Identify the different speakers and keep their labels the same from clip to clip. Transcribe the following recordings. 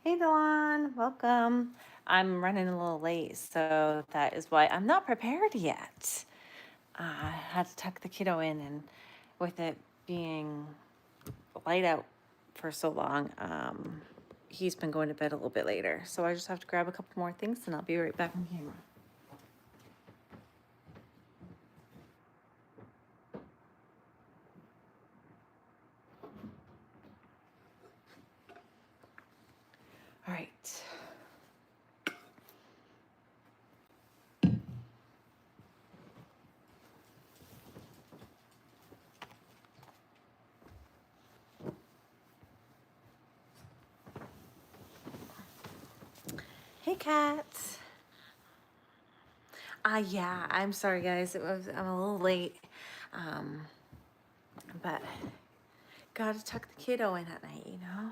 Speaker 1: Hey Dawn, welcome. I'm running a little late, so that is why I'm not prepared yet. I had to tuck the kiddo in, and with it being light out for so long, he's been going to bed a little bit later. So I just have to grab a couple more things, and I'll be right back on camera. All right. Hey, Kat. Yeah, I'm sorry, guys. I'm a little late, um, but gotta tuck the kiddo in at night, you know.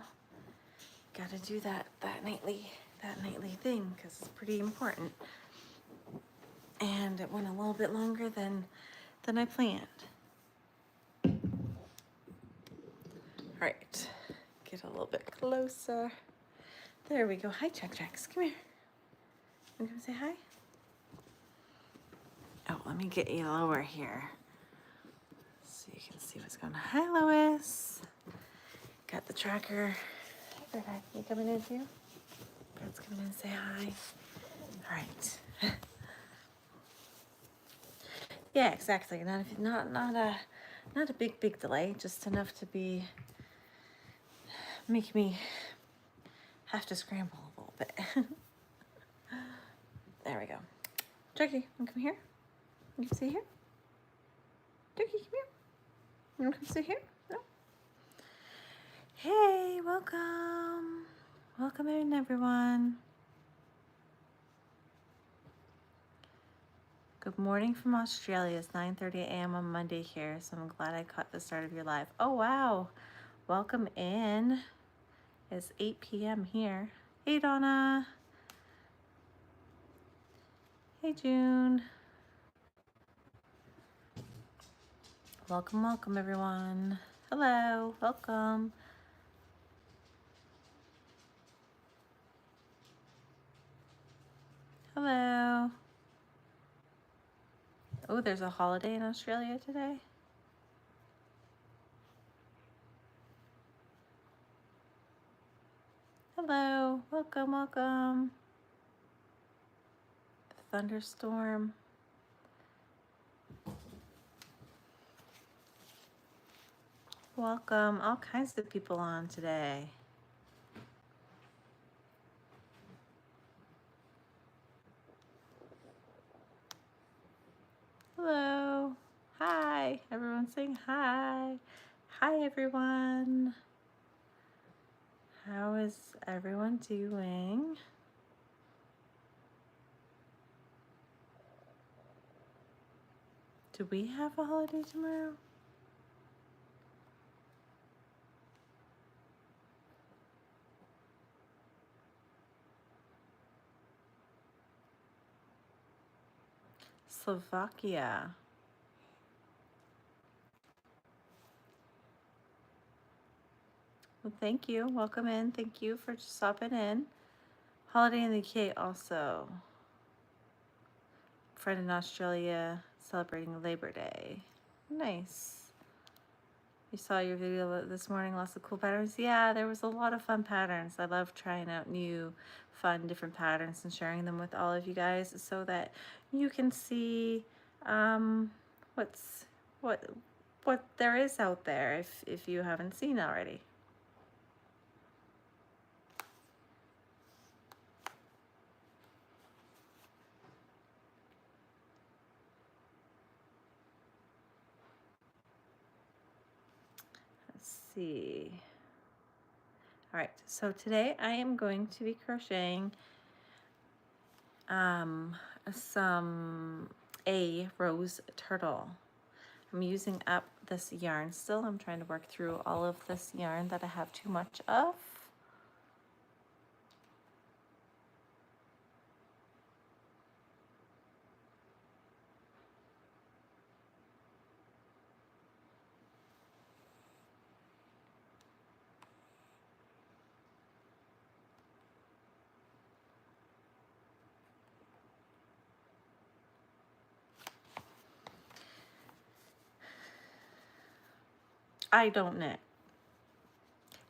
Speaker 1: Gotta do that nightly thing because it's pretty important. And it went a little bit longer than I planned. All right, get a little bit closer. There we go. Hi, Check Checks. Come here. You gonna say hi? Oh, let me get you lower here so you can see what's going on. Hi, Lois. Got the tracker. Hi, you coming in too? Brad's coming in to say hi. All right. Yeah, exactly. Not a big delay. Just enough to make me have to scramble a little bit. There we go. Turkey, you come here. You can sit here. Turkey, come here. You want to come sit here? No. Hey, welcome. Welcome in, everyone. Good morning from Australia. It's 9:30 a.m. on Monday here, so I'm glad I caught the start of your live. Oh, wow. Welcome in. It's 8 p.m. here. Hey, Donna. Hey, June. Welcome, everyone. Hello, welcome. Hello. Oh, there's a holiday in Australia today. Hello, welcome. Thunderstorm. Welcome, all kinds of people on today. Hello, hi, everyone saying hi. Hi, everyone. How is everyone doing? Do we have a holiday tomorrow? Slovakia. Well, thank you. Welcome in. Thank you for stopping in. Holiday in the UK also. Friend in Australia celebrating Labor Day. Nice. You saw your video this morning, lots of cool patterns. Yeah, there was a lot of fun patterns. I love trying out new, fun, different patterns and sharing them with all of you guys so that you can see what's what there is out there if you haven't seen already. Let's see. All right, so today I am going to be crocheting a rose turtle. I'm using up this yarn still. I'm trying to work through all of this yarn that I have too much of. I don't knit.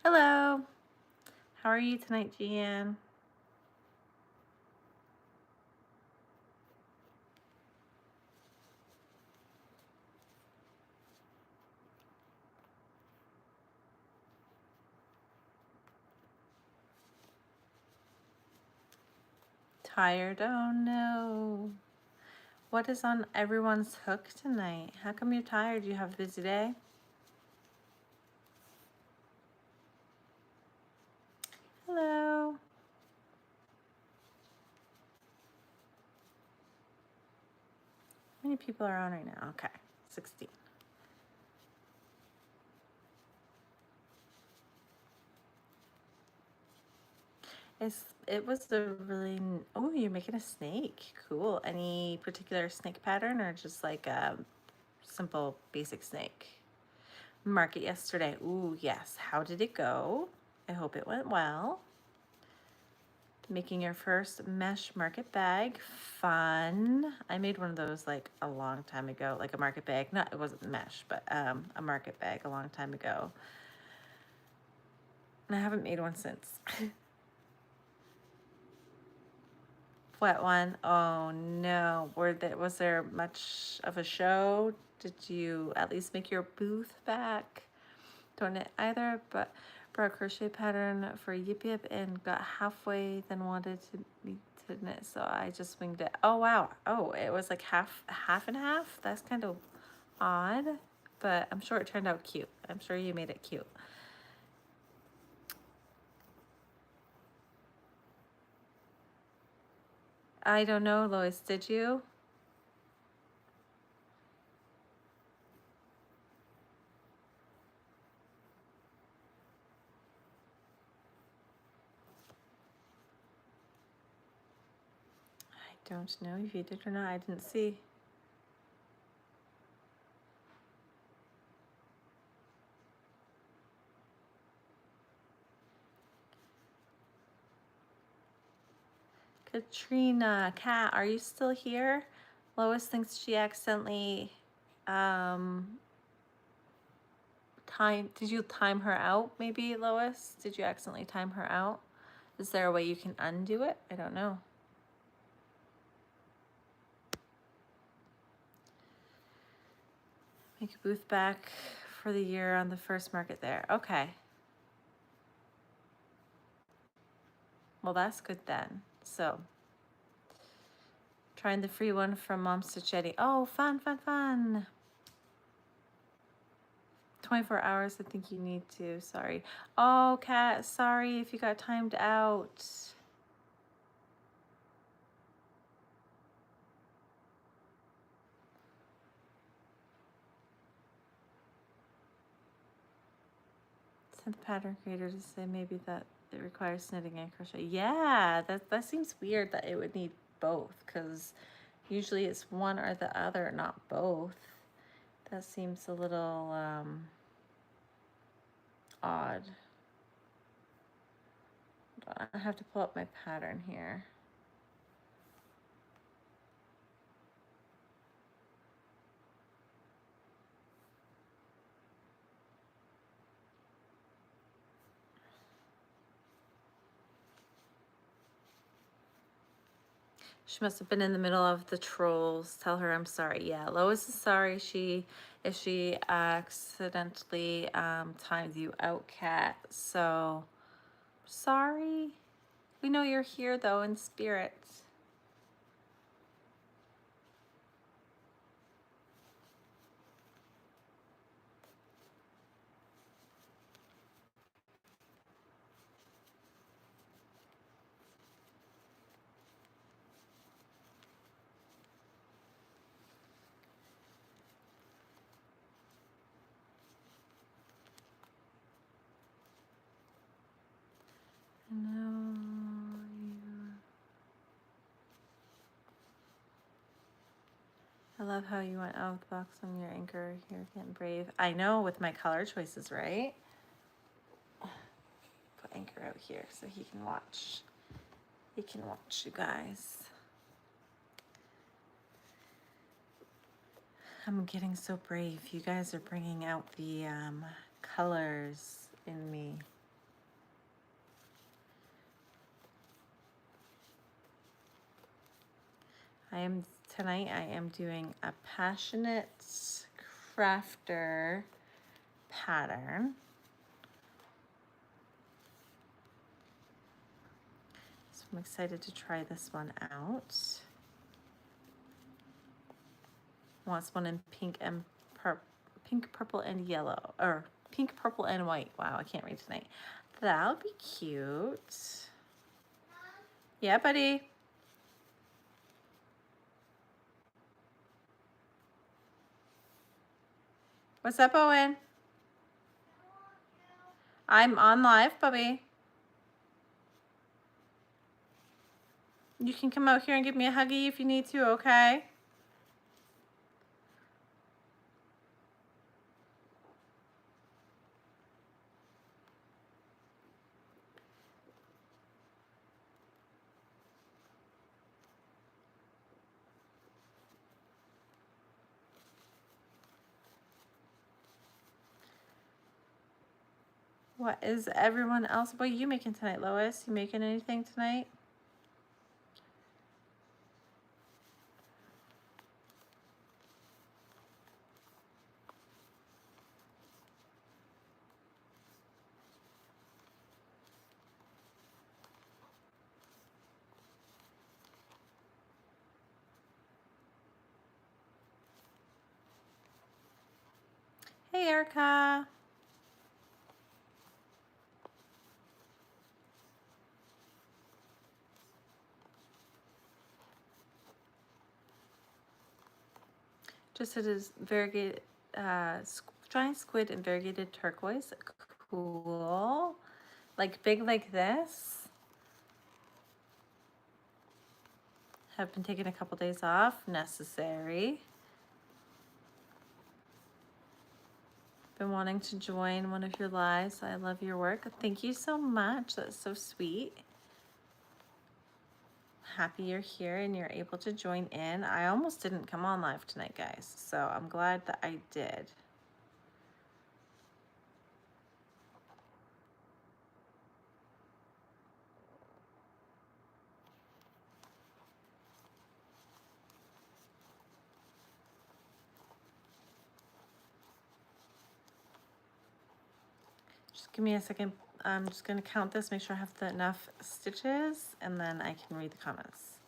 Speaker 1: Hello. How are you tonight, Jeanne? Tired? Oh no. What is on everyone's hook tonight? How come you're tired? You have a busy day? Hello. How many people are on right now? Okay, 16. It was a really, oh, you're making a snake. Cool. Any particular snake pattern or just like a simple basic snake? Market yesterday. Ooh, yes. How did it go? I hope it went well. Making your first mesh market bag. Fun. I made one of those like a long time ago, like a market bag. Not, it wasn't mesh, but a market bag a long time ago. And I haven't made one since. What one? Oh no. Was there much of a show? Did you at least make your booth back? Don't knit either, but brought a crochet pattern for Yip Yip and got halfway, then wanted to knit, so I just winged it. Oh wow. Oh, it was like half and half. That's kind of odd, but I'm sure it turned out cute. I'm sure you made it cute. I don't know, Lois, did you? I don't know if you did or not. I didn't see. Katrina, Kat, are you still here? Lois thinks she accidentally did you time her out maybe, Lois? Did you accidentally time her out? Is there a way you can undo it? I don't know. Make a booth back for the year on the first market there. Okay. Well, that's good then. So, trying the free one from Mom Stitchetti. Oh, fun, fun, fun. 24 hours, I think you need to. Sorry. Oh, Kat, sorry if you got timed out. Sent the pattern creator to say maybe that it requires knitting and crochet. Yeah, that seems weird that it would need both, because usually it's one or the other, not both. That seems a little odd. I have to pull up my pattern here. She must have been in the middle of the trolls. Tell her I'm sorry. Yeah, Lois is sorry. If she accidentally timed you out, Kat. So sorry. We know you're here though in spirit. No, I love how you went out of the box on your anchor. You're getting brave. I know, with my color choices, right? Put anchor out here so he can watch. He can watch you guys. I'm getting so brave. You guys are bringing out the colors in me. Tonight I am doing a Passionate Crafter pattern. So I'm excited to try this one out. I want one in pink, purple, and yellow, or pink, purple, and white. Wow, I can't read tonight. That'll be cute. Yeah, buddy. What's up, Owen? I'm on live, Bubby. You can come out here and give me a huggy if you need to, okay? What is everyone else? What are you making tonight, Lois? You making anything tonight? Hey, Erica. Just it is variegated, giant squid and variegated turquoise. Cool. Like big like this. Have been taking a couple days off. Necessary. Been wanting to join one of your lives. I love your work. Thank you so much. That's so sweet. Happy you're here and you're able to join in. I almost didn't come on live tonight, guys, so I'm glad that I did. Just give me a second. I'm just going to count this, make sure I have enough stitches, and then I can read the comments.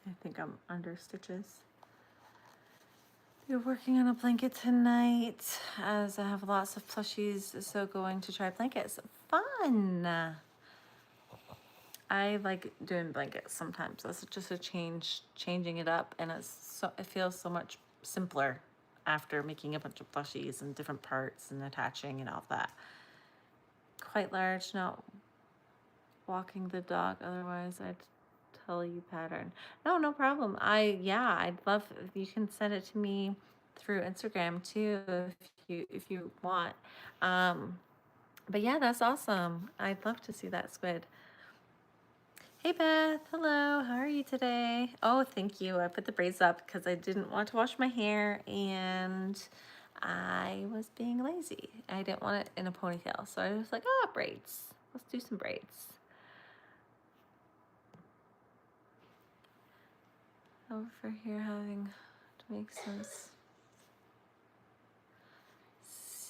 Speaker 1: I think I'm under stitches. You're working on a blanket tonight, as I have lots of plushies, so going to try blankets. Fun! I like doing blankets sometimes. That's just a changing it up, and it feels so much simpler after making a bunch of plushies and different parts and attaching and all that. Quite large, not walking the dog, otherwise I'd tell you pattern. No problem. I'd love if you can send it to me through Instagram too if you want. But yeah, that's awesome. I'd love to see that squid. Hey Beth, hello, how are you today? Oh, thank you. I put the braids up because I didn't want to wash my hair and I was being lazy. I didn't want it in a ponytail, so I was like, oh, braids. Let's do some braids. Over here having to make some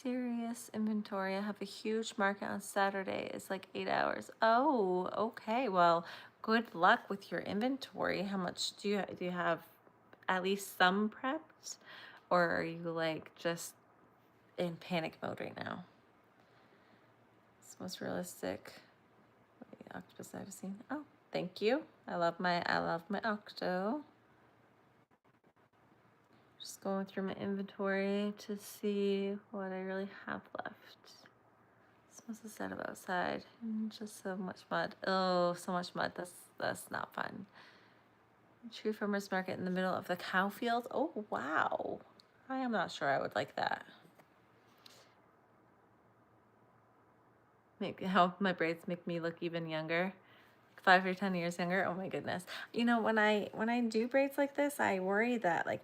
Speaker 1: serious inventory. I have a huge market on Saturday. It's like 8 hours. Oh, okay. Well, good luck with your inventory. How much do you have at least some prepped? Or are you like just in panic mode right now? It's most realistic octopus I've seen. Oh, thank you. I love my octo. Just going through my inventory to see what I really have left. What's the setup outside? Just so much mud. Oh, so much mud. That's not fun. Tree farmers market in the middle of the cow field. Oh, wow. I am not sure I would like that. Make how my braids make me look even younger. 5 or 10 years younger. Oh my goodness. You know, when I do braids like this, I worry that like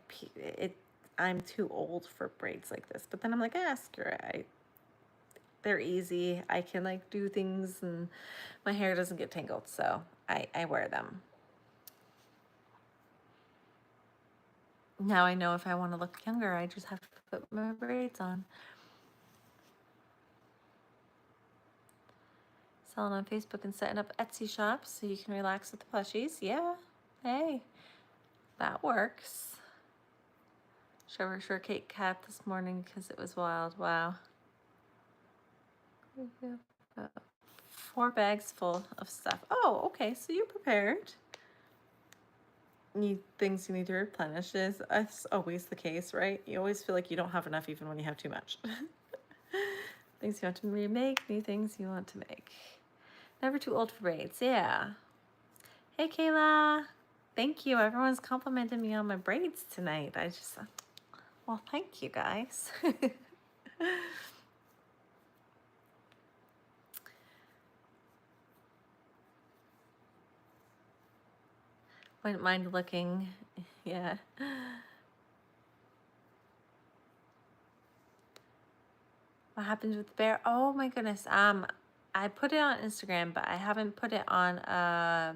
Speaker 1: I'm too old for braids like this. But then I'm like, screw it. They're easy. I can like do things and my hair doesn't get tangled, so I wear them. Now I know if I want to look younger, I just have to put my braids on. Selling on Facebook and setting up Etsy shops so you can relax with the plushies. Yeah, hey, that works. Trevor shortcake cat this morning because it was wild. Wow. 4 bags full of stuff. Oh, okay, so you're prepared. Need things you need to replenish. That's always the case, right? You always feel like you don't have enough even when you have too much. Things you want to remake, new things you want to make. Never too old for braids. Yeah. Hey, Kayla. Thank you. Everyone's complimenting me on my braids tonight. Well, thank you guys. Wouldn't mind looking. Yeah. What happens with the bear? Oh my goodness. I put it on Instagram, but I haven't put it on a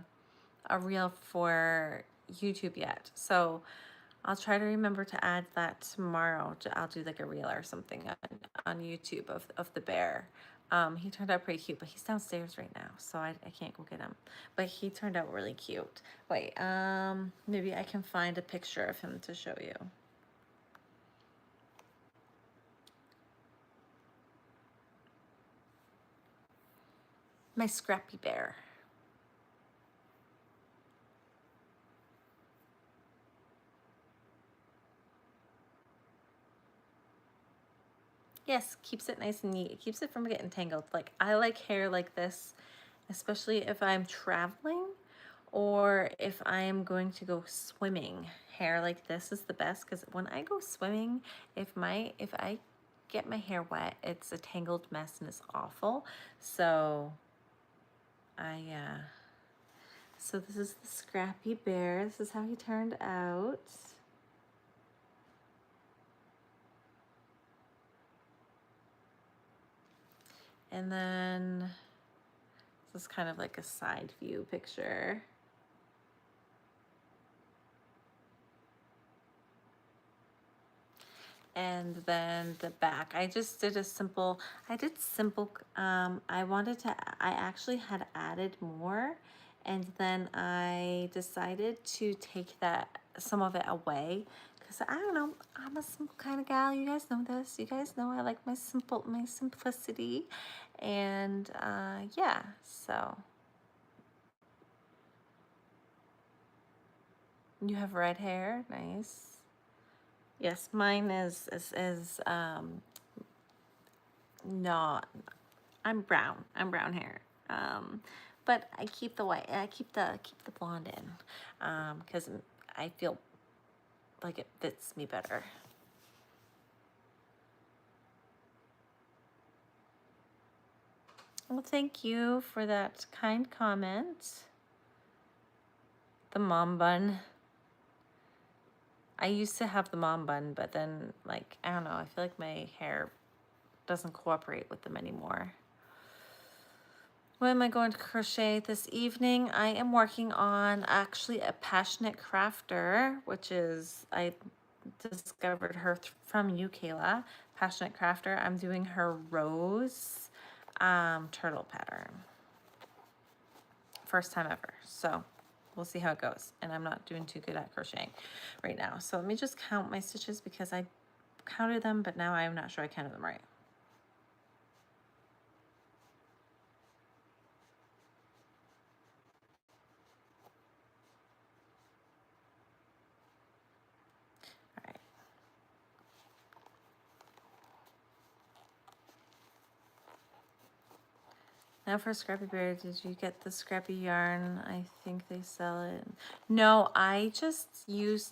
Speaker 1: reel for YouTube yet. So I'll try to remember to add that tomorrow. I'll do like a reel or something on YouTube of the bear. He turned out pretty cute, but he's downstairs right now, so I can't go get him. But he turned out really cute. Wait, maybe I can find a picture of him to show you. My scrappy bear. Yes, keeps it nice and neat. It keeps it from getting tangled. Like, I like hair like this, especially if I'm traveling or if I am going to go swimming. Hair like this is the best because when I go swimming, if I get my hair wet, it's a tangled mess and it's awful. So so this is the Scrappy Bear. This is how he turned out. And then this is kind of like a side view picture. And then the back, I just did a simple, I actually had added more, and then I decided to take some of it away, because I don't know, I'm a simple kind of gal. You guys know this. You guys know I like my simplicity, and yeah, so. You have red hair, nice. Yes, mine is not. I'm brown. I'm brown hair. But I keep the white. I keep the blonde in, because I feel like it fits me better. Well, thank you for that kind comment. The mom bun. I used to have the mom bun, but then, like, I don't know, I feel like my hair doesn't cooperate with them anymore. What am I going to crochet this evening? I am working on actually a Passionate Crafter, which is, I discovered her from you, Kayla. Passionate Crafter. I'm doing her rose turtle pattern. First time ever. So we'll see how it goes. And I'm not doing too good at crocheting right now. So let me just count my stitches because I counted them, but now I'm not sure I counted them right. Now for Scrappy Bear, did you get the scrappy yarn? I think they sell it. No, I just used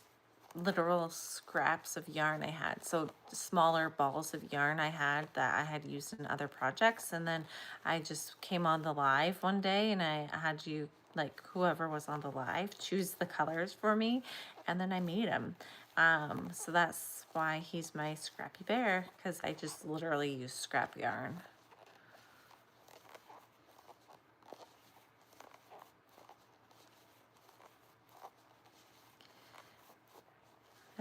Speaker 1: literal scraps of yarn I had. So smaller balls of yarn I had that I had used in other projects. And then I just came on the live one day and I had you, like whoever was on the live, choose the colors for me. And then I made them. So that's why he's my Scrappy Bear, because I just literally used scrap yarn.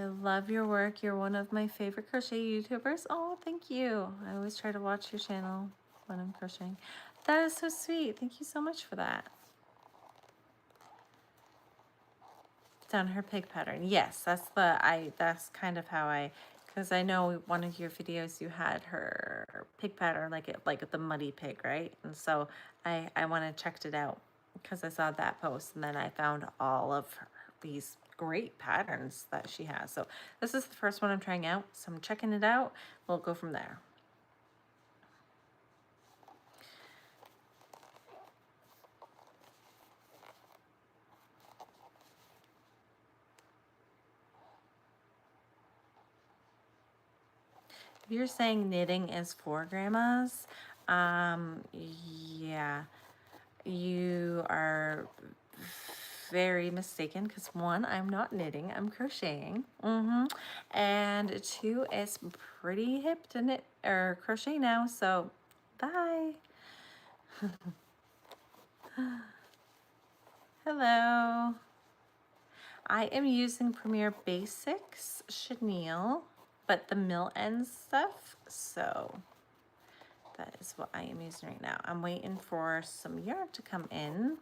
Speaker 1: I love your work. You're one of my favorite crochet YouTubers. Oh, thank you. I always try to watch your channel when I'm crocheting. That is so sweet. Thank you so much for that. Done her pig pattern. Yes, that's kind of how because I know one of your videos you had her pig pattern, like the muddy pig, right? And so I went and checked it out because I saw that post, and then I found all of these great patterns that she has. So this is the first one I'm trying out, so I'm checking it out. We'll go from there. If you're saying knitting is for grandmas, yeah, you are very mistaken, because one, I'm not knitting, I'm crocheting. And two, it's pretty hip to knit or crochet now, so bye. Hello. I am using Premier Basics chenille, but the mill end stuff, so that is what I am using right now. I'm waiting for some yarn to come in.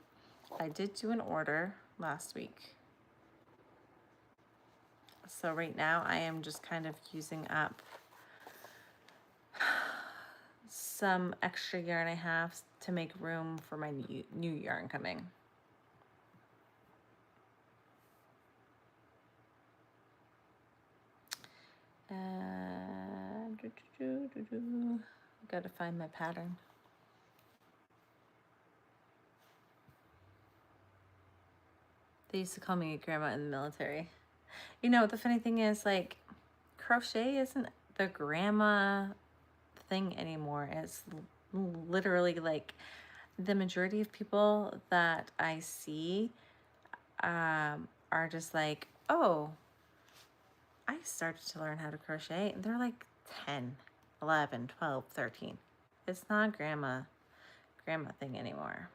Speaker 1: I did do an order last week. So right now I am just kind of using up some extra yarn I have to make room for my new yarn coming. Gotta find my pattern. They used to call me grandma in the military. You know, the funny thing is, like, crochet isn't the grandma thing anymore. It's literally like the majority of people that I see are just like, oh, I started to learn how to crochet, and they're like 10, 11, 12, 13. It's not grandma thing anymore.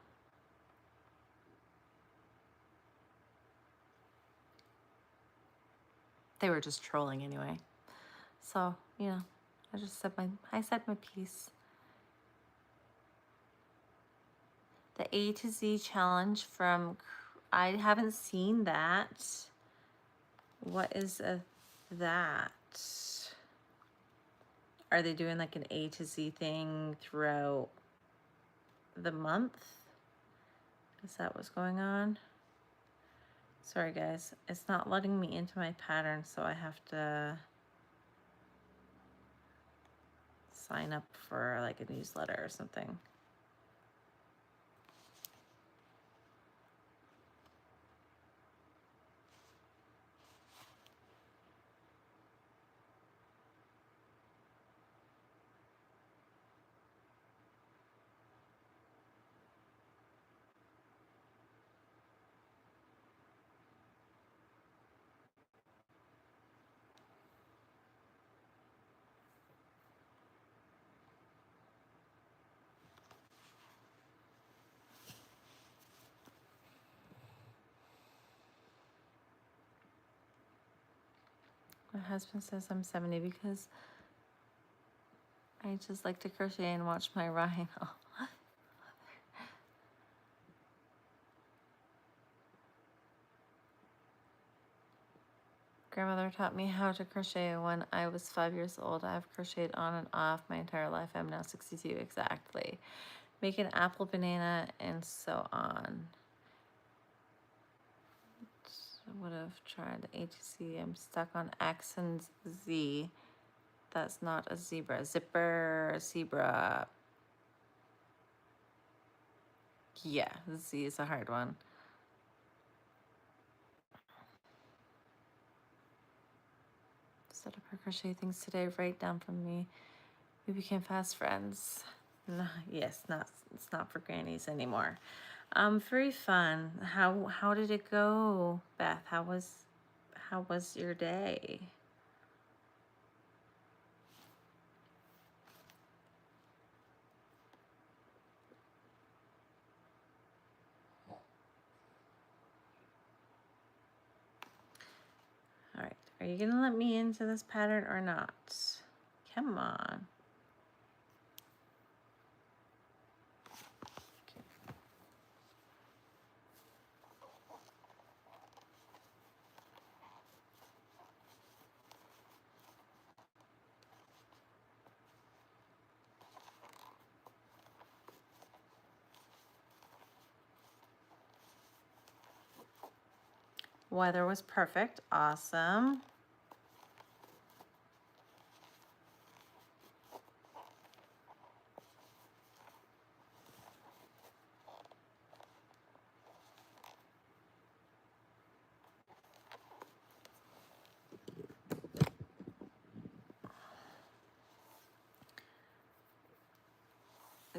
Speaker 1: They were just trolling anyway. So, you know, I said my piece. The A to Z challenge from, I haven't seen that. What is that? Are they doing like an A to Z thing throughout the month? Is that what's going on? Sorry guys, it's not letting me into my pattern, so I have to sign up for like a newsletter or something. My husband says I'm 70 because I just like to crochet and watch my rhino. Grandmother taught me how to crochet when I was 5 years old. I've crocheted on and off my entire life. I'm now 62 exactly. Make an apple, banana, and so on. I would have tried A to C. I'm stuck on X and Z. That's not a zebra. Zipper, zebra. Yeah, Z is a hard one. Set up our crochet things today, write down from me. We became fast friends. No, yes, it's not for grannies anymore. Very fun. How did it go, Beth? How was your day? All right, are you gonna let me into this pattern or not? Come on. Weather was perfect. Awesome.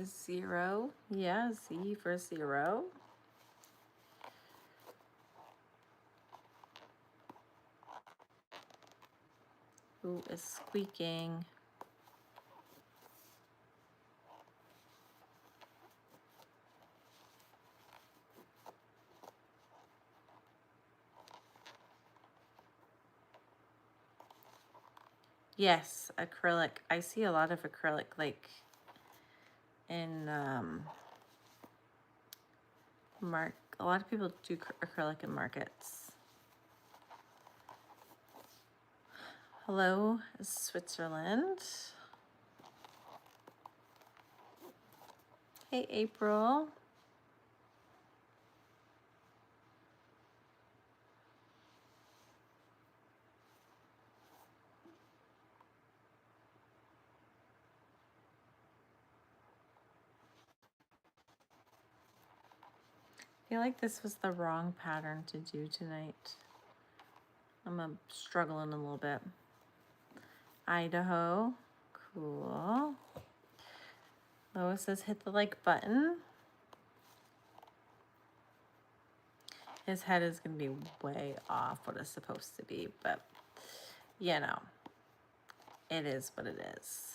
Speaker 1: Zero. Yeah, Z for 0. Who is squeaking? Yes, acrylic. I see a lot of acrylic, like in a lot of people do acrylic in markets. Hello, Switzerland. Hey, April. I feel like this was the wrong pattern to do tonight. I'm struggling a little bit. Idaho, cool. Lois says hit the like button. His head is gonna be way off what it's supposed to be, but you know, it is what it is.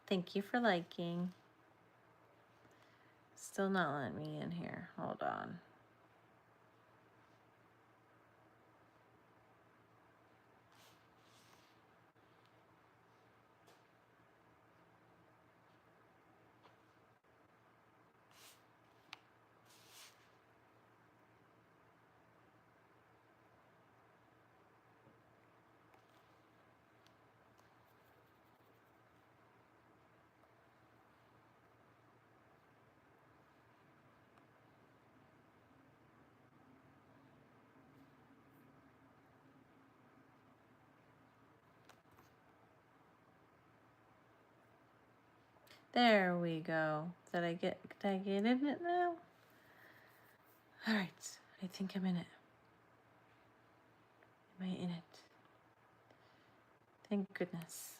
Speaker 1: Thank you for liking. Still not letting me in here. Hold on. There we go. Did I get in it now? All right, I think I'm in it. Am I in it? Thank goodness.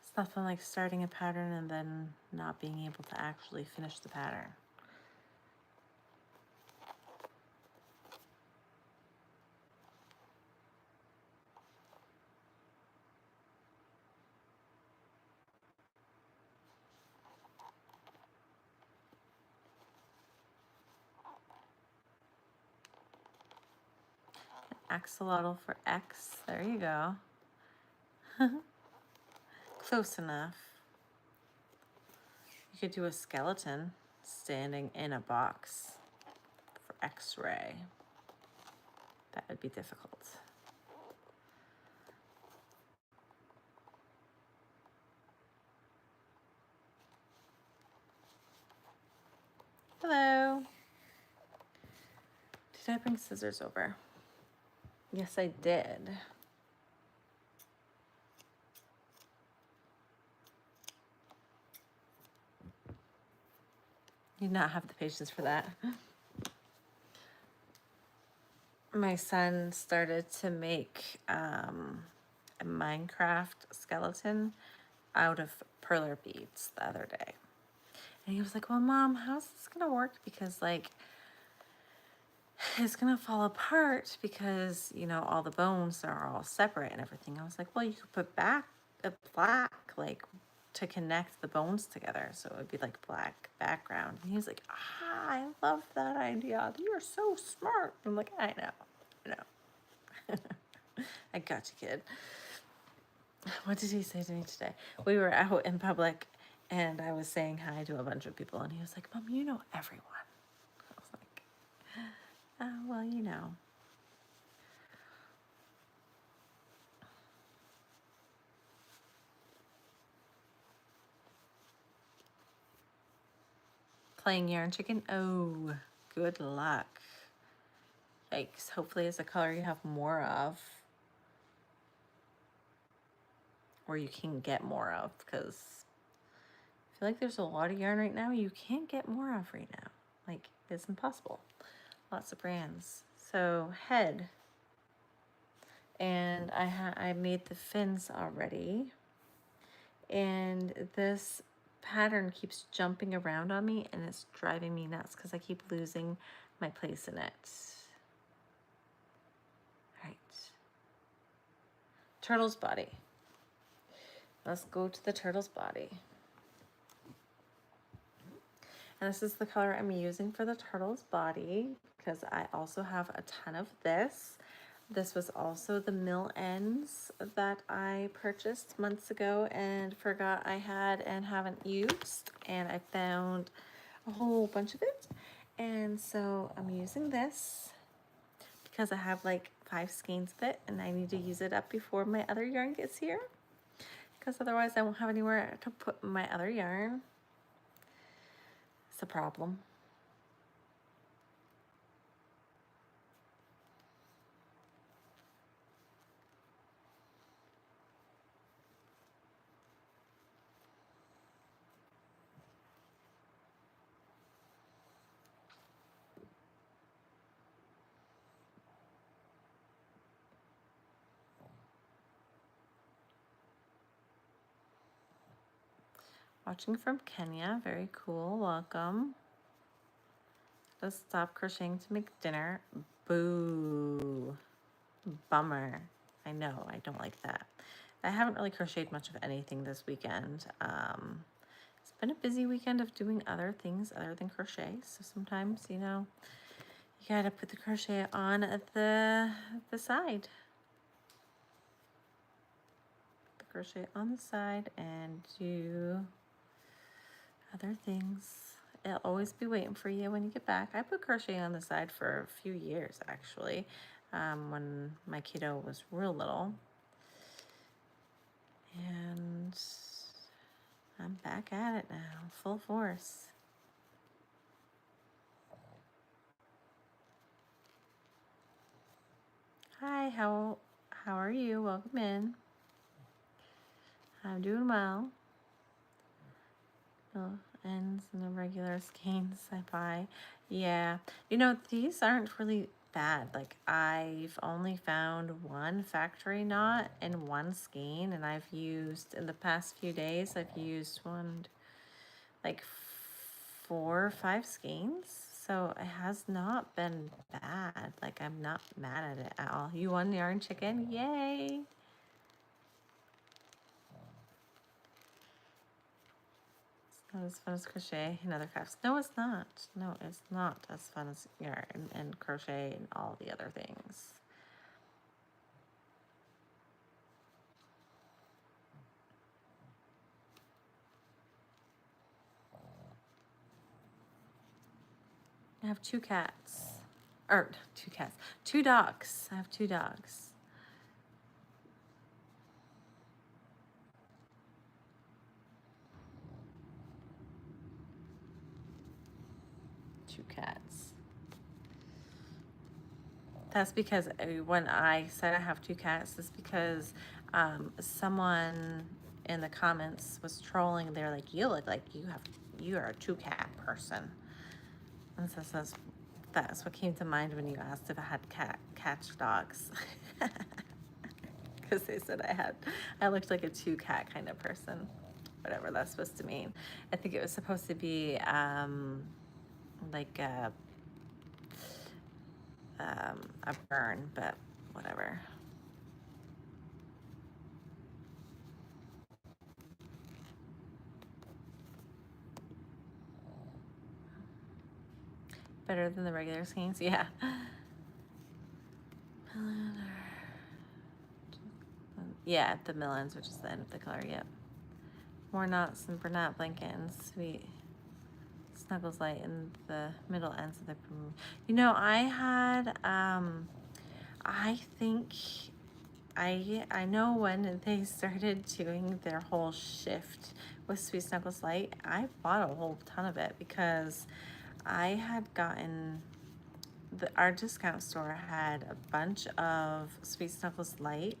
Speaker 1: It's nothing like starting a pattern and then not being able to actually finish the pattern. Axolotl for X. There you go. Close enough. You could do a skeleton standing in a box for X-ray. That would be difficult. Hello. Did I bring scissors over? Yes, I did. You do not have the patience for that. My son started to make a Minecraft skeleton out of perler beads the other day. And he was like, well, Mom, how's this gonna work? Because like, it's gonna fall apart because, you know, all the bones are all separate and everything. I was like, well, you could put back a black, like, to connect the bones together. So it would be like black background. And he was like, ah, I love that idea. You're so smart. I'm like, I know. I got you, kid. What did he say to me today? We were out in public and I was saying hi to a bunch of people and he was like, Mom, you know everyone. I was like, oh, well, you know. Playing yarn chicken? Oh, good luck. Yikes. Hopefully it's a color you have more of. Or you can get more of, because I feel like there's a lot of yarn right now you can't get more of right now. Like, it's impossible. Lots of brands. So, head. And I made the fins already. And this pattern keeps jumping around on me and it's driving me nuts because I keep losing my place in it. All right. Turtle's body. Let's go to the turtle's body. And this is the color I'm using for the turtle's body because I also have a ton of this. This was also the mill ends that I purchased months ago and forgot I had and haven't used. And I found a whole bunch of it. And so I'm using this because I have like 5 skeins of it and I need to use it up before my other yarn gets here. Because otherwise I won't have anywhere to put my other yarn. It's a problem. Watching from Kenya, very cool, welcome. Just stop crocheting to make dinner. Boo. Bummer. I know, I don't like that. I haven't really crocheted much of anything this weekend. It's been a busy weekend of doing other things other than crochet. So sometimes, you know, you gotta put the crochet on at the side. The crochet on the side and do other things. It'll always be waiting for you when you get back. I put crochet on the side for a few years actually, when my kiddo was real little. And I'm back at it now, full force. Hi, how are you? Welcome in. I'm doing well. Oh, ends and the regular skeins I buy. Yeah, you know, these aren't really bad. Like, I've only found one factory knot and one skein, and I've used, in the past few days, I've used like 4 or 5 skeins. So it has not been bad. Like, I'm not mad at it at all. You won the yarn chicken? Yay! It's not as fun as crochet and other crafts. No, it's not. No, it's not as fun as yarn and crochet and all the other things. I have 2 cats. Or 2 cats. 2 dogs. I have 2 dogs. cats. That's because when I said I have 2 cats, it's because someone in the comments was trolling. They're like, "You look like you are a 2 cat person." And so that's what came to mind when you asked if I had catch dogs. Because they said I looked like a 2 cat kind of person, whatever that's supposed to mean. I think it was supposed to be like a burn, but whatever. Better than the regular skeins, yeah. Yeah, the Millens, which is the end of the color, yep. More knots and Bernat blanket and sweet Snuggles light in the middle ends of the You know, I think I know when they started doing their whole shift with Sweet Snuggles Light, I bought a whole ton of it because I had gotten our discount store had a bunch of Sweet Snuggles Light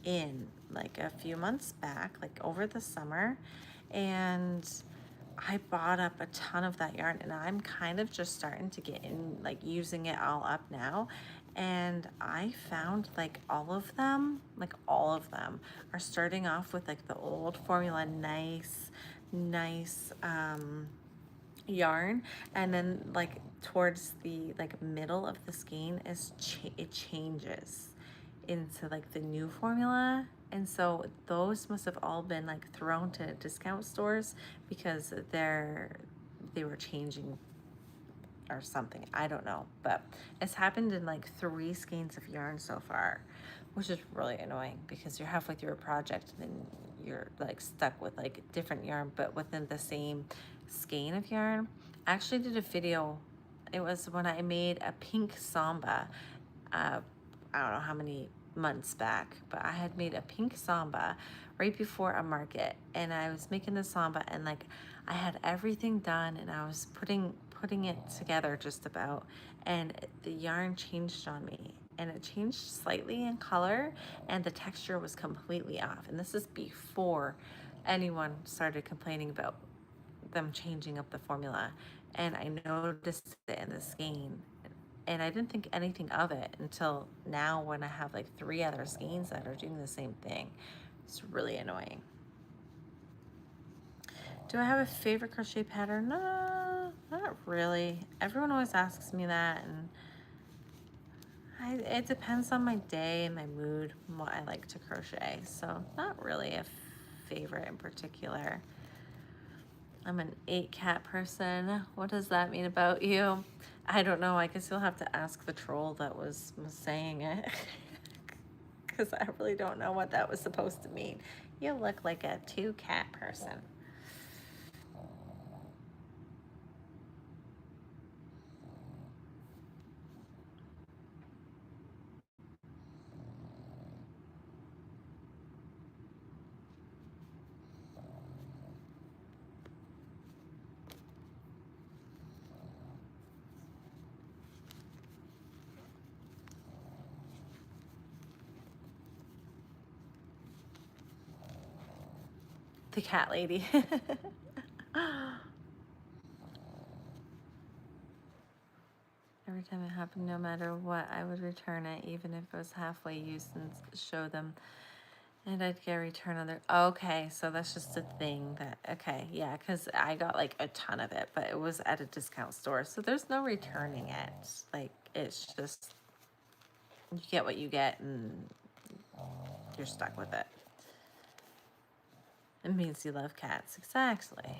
Speaker 1: in like a few months back, like over the summer, and I bought up a ton of that yarn, and I'm kind of just starting to get in, like using it all up now. And I found like all of them are starting off with like the old formula, nice yarn, and then like towards the like middle of the skein it changes into like the new formula. And so those must have all been like thrown to discount stores because they were changing or something. I don't know, but it's happened in like 3 skeins of yarn so far, which is really annoying because you're halfway through a project and then you're like stuck with like different yarn but within the same skein of yarn. I actually did a video. It was when I made a pink samba. I don't know how many months back, but I had made a pink samba right before a market, and I was making the samba, and like I had everything done, and I was putting it together just about, and the yarn changed on me, and it changed slightly in color, and the texture was completely off. And this is before anyone started complaining about them changing up the formula, and I noticed it in the skein, and I didn't think anything of it until now when I have like 3 other skeins that are doing the same thing. It's really annoying. Do I have a favorite crochet pattern? No, not really. Everyone always asks me that, and it depends on my day and my mood and what I like to crochet. So not really a favorite in particular. I'm an 8-cat person. What does that mean about you? I don't know. I guess you'll have to ask the troll that was saying it. Because I really don't know what that was supposed to mean. You look like a 2-cat person. The cat lady. Every time it happened, no matter what, I would return it, even if it was halfway used, and show them. And I'd get a return on their. Okay, so that's just a thing that. Okay, yeah, because I got like a ton of it, but it was at a discount store, so there's no returning it. Like, it's just you get what you get, and you're stuck with it. It means you love cats, exactly.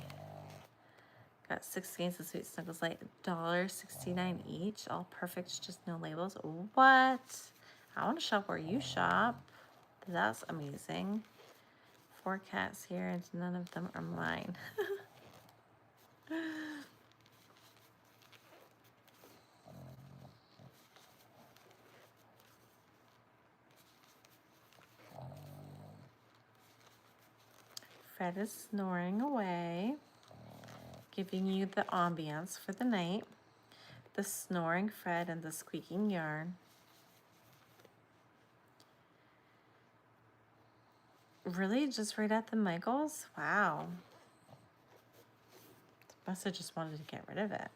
Speaker 1: Got 6 skeins of Sweet Snuggles Light, $1.69 each, all perfect, just no labels. What? I want to shop where you shop. That's amazing. 4 cats here, and none of them are mine. Fred is snoring away, giving you the ambiance for the night. the snoring Fred and the squeaking yarn. Really? Just right at the Michaels? Wow. Must have just wanted to get rid of it.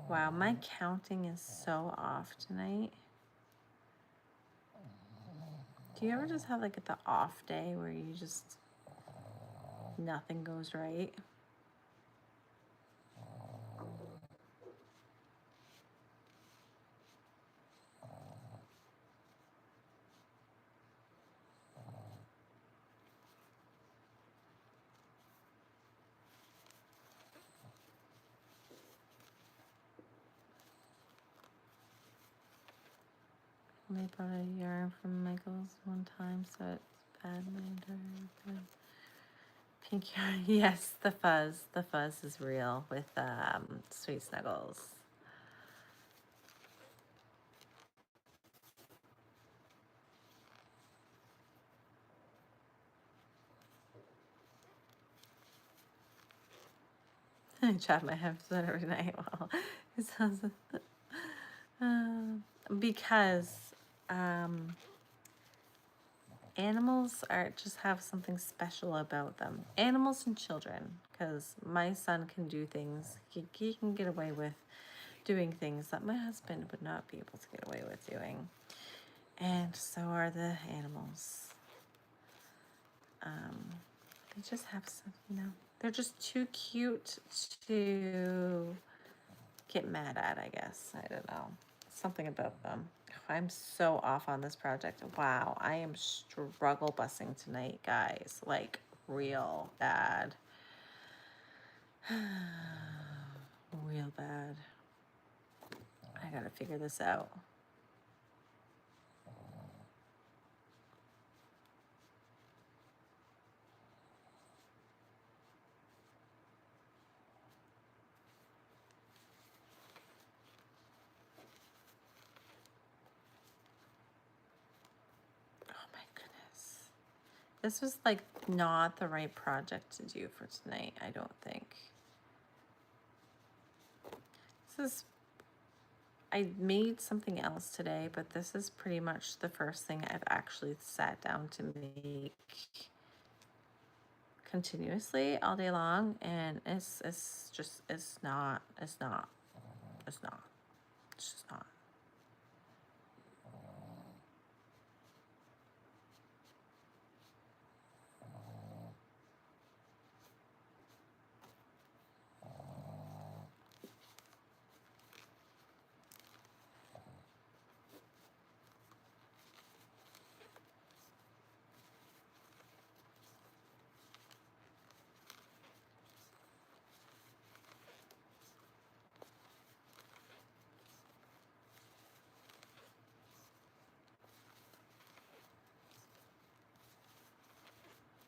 Speaker 1: Wow, my counting is so off tonight. Do you ever just have like the off day where you just, nothing goes right? They bought a yarn from Michael's one time, so it's bad later. Pink yarn. Yes, the fuzz. The fuzz is real with Sweet Snuggles. I chat my husband every night. Well, it sounds because animals are just have something special about them. Animals and children, because my son can do things. He can get away with doing things that my husband would not be able to get away with doing, and so are the animals. They just have some, they're just too cute to get mad at, I guess. I don't know. Something about them. I'm so off on this project. Wow, I am struggle busing tonight, guys. Like, real bad. Real bad. I gotta figure this out. This was like not the right project to do for tonight, I don't think. I made something else today, but this is pretty much the first thing I've actually sat down to make continuously all day long, and it's not, it's just not.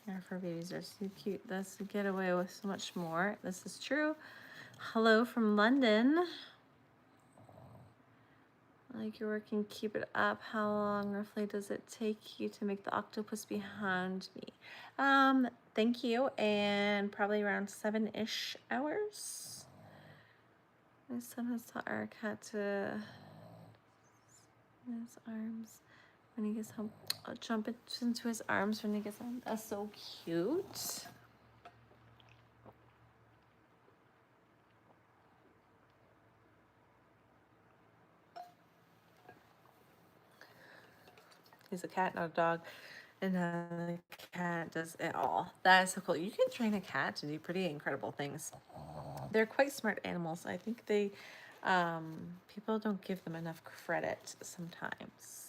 Speaker 1: Our fur babies are so cute. Let's get away with so much more. This is true. Hello from London. Like you're working, keep it up. How long roughly does it take you to make the octopus behind me? Thank you. And probably around 7-ish hours. My son has taught our cat to his arms when he gets home. I'll jump into his arms when he gets home. That's so cute. He's a cat, not a dog. And the cat does it all. That is so cool. You can train a cat to do pretty incredible things. They're quite smart animals. I think they, people don't give them enough credit sometimes.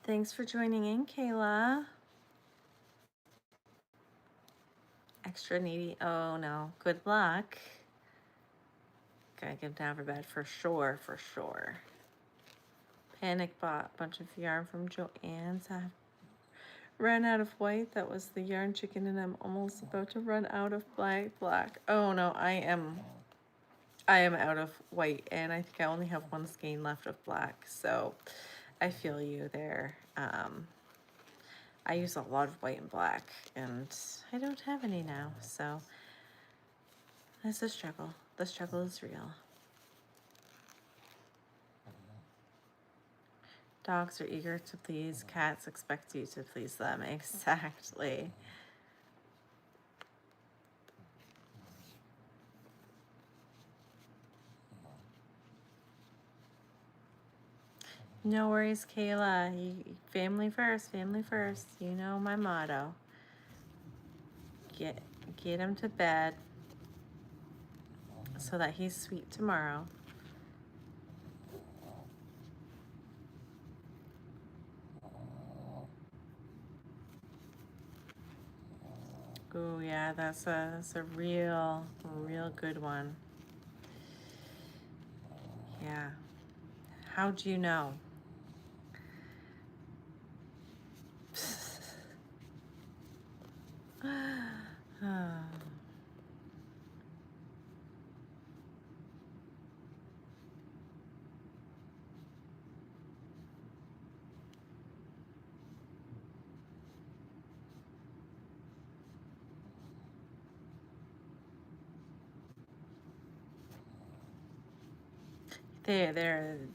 Speaker 1: Thanks for joining in, Kayla. Extra needy. Oh no. Good luck. Gotta get down for bed for sure, for sure. Panic bought a bunch of yarn from Joann's. I ran out of white. That was the yarn chicken, and I'm almost about to run out of black. Oh no, I am out of white, and I think I only have one skein left of black. So I feel you there. I use a lot of white and black, and I don't have any now. So it's a struggle. The struggle is real. Dogs are eager to please. Cats expect you to please them. Exactly. No worries, Kayla. Family first, family first. You know my motto. Get him to bed so that he's sweet tomorrow. Oh yeah, that's a real good one. Yeah. How'd you know?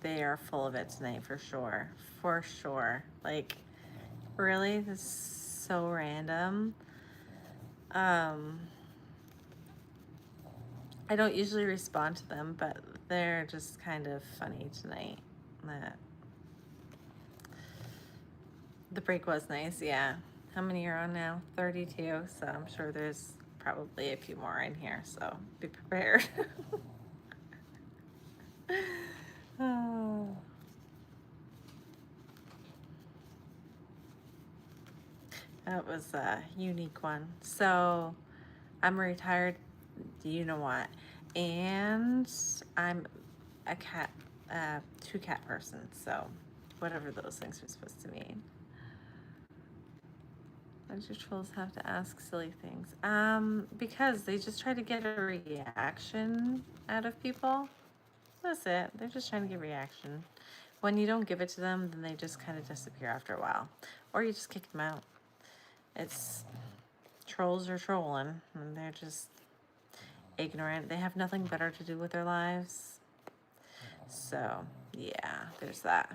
Speaker 1: They are full of it tonight for sure. For sure. Like, really? This is so random. I don't usually respond to them, but they're just kind of funny tonight. The break was nice, yeah. How many are on now? 32, so I'm sure there's probably a few more in here, so be prepared. Oh. That was a unique one. So I'm a retired, you know what, and I'm a cat, two cat person, so whatever those things are supposed to mean. Why do trolls have to ask silly things? Because they just try to get a reaction out of people. That's it. They're just trying to get a reaction. When you don't give it to them, then they just kind of disappear after a while. Or you just kick them out. It's trolls are trolling, and they're just ignorant. They have nothing better to do with their lives. So, yeah, there's that.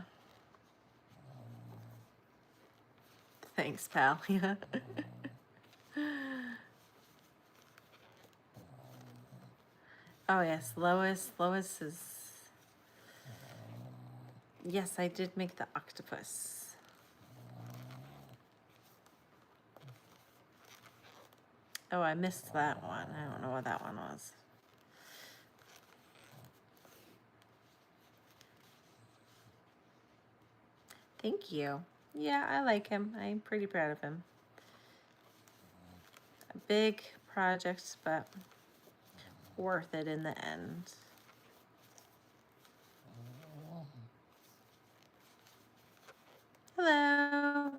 Speaker 1: Thanks, pal. Yeah. Oh, yes, Lois. Lois is... Yes, I did make the octopus. Oh, I missed that one. I don't know what that one was. Thank you. Yeah, I like him. I'm pretty proud of him. A big project, but worth it in the end. Hello.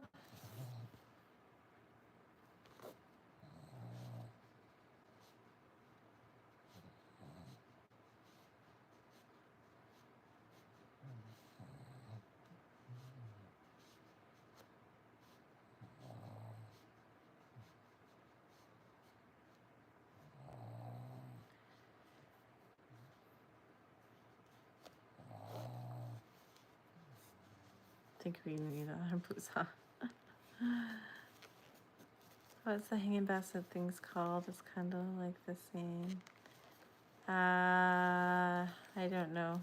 Speaker 1: I think we need another booza. What's the hanging basket thing's called? It's kind of like the same. I don't know.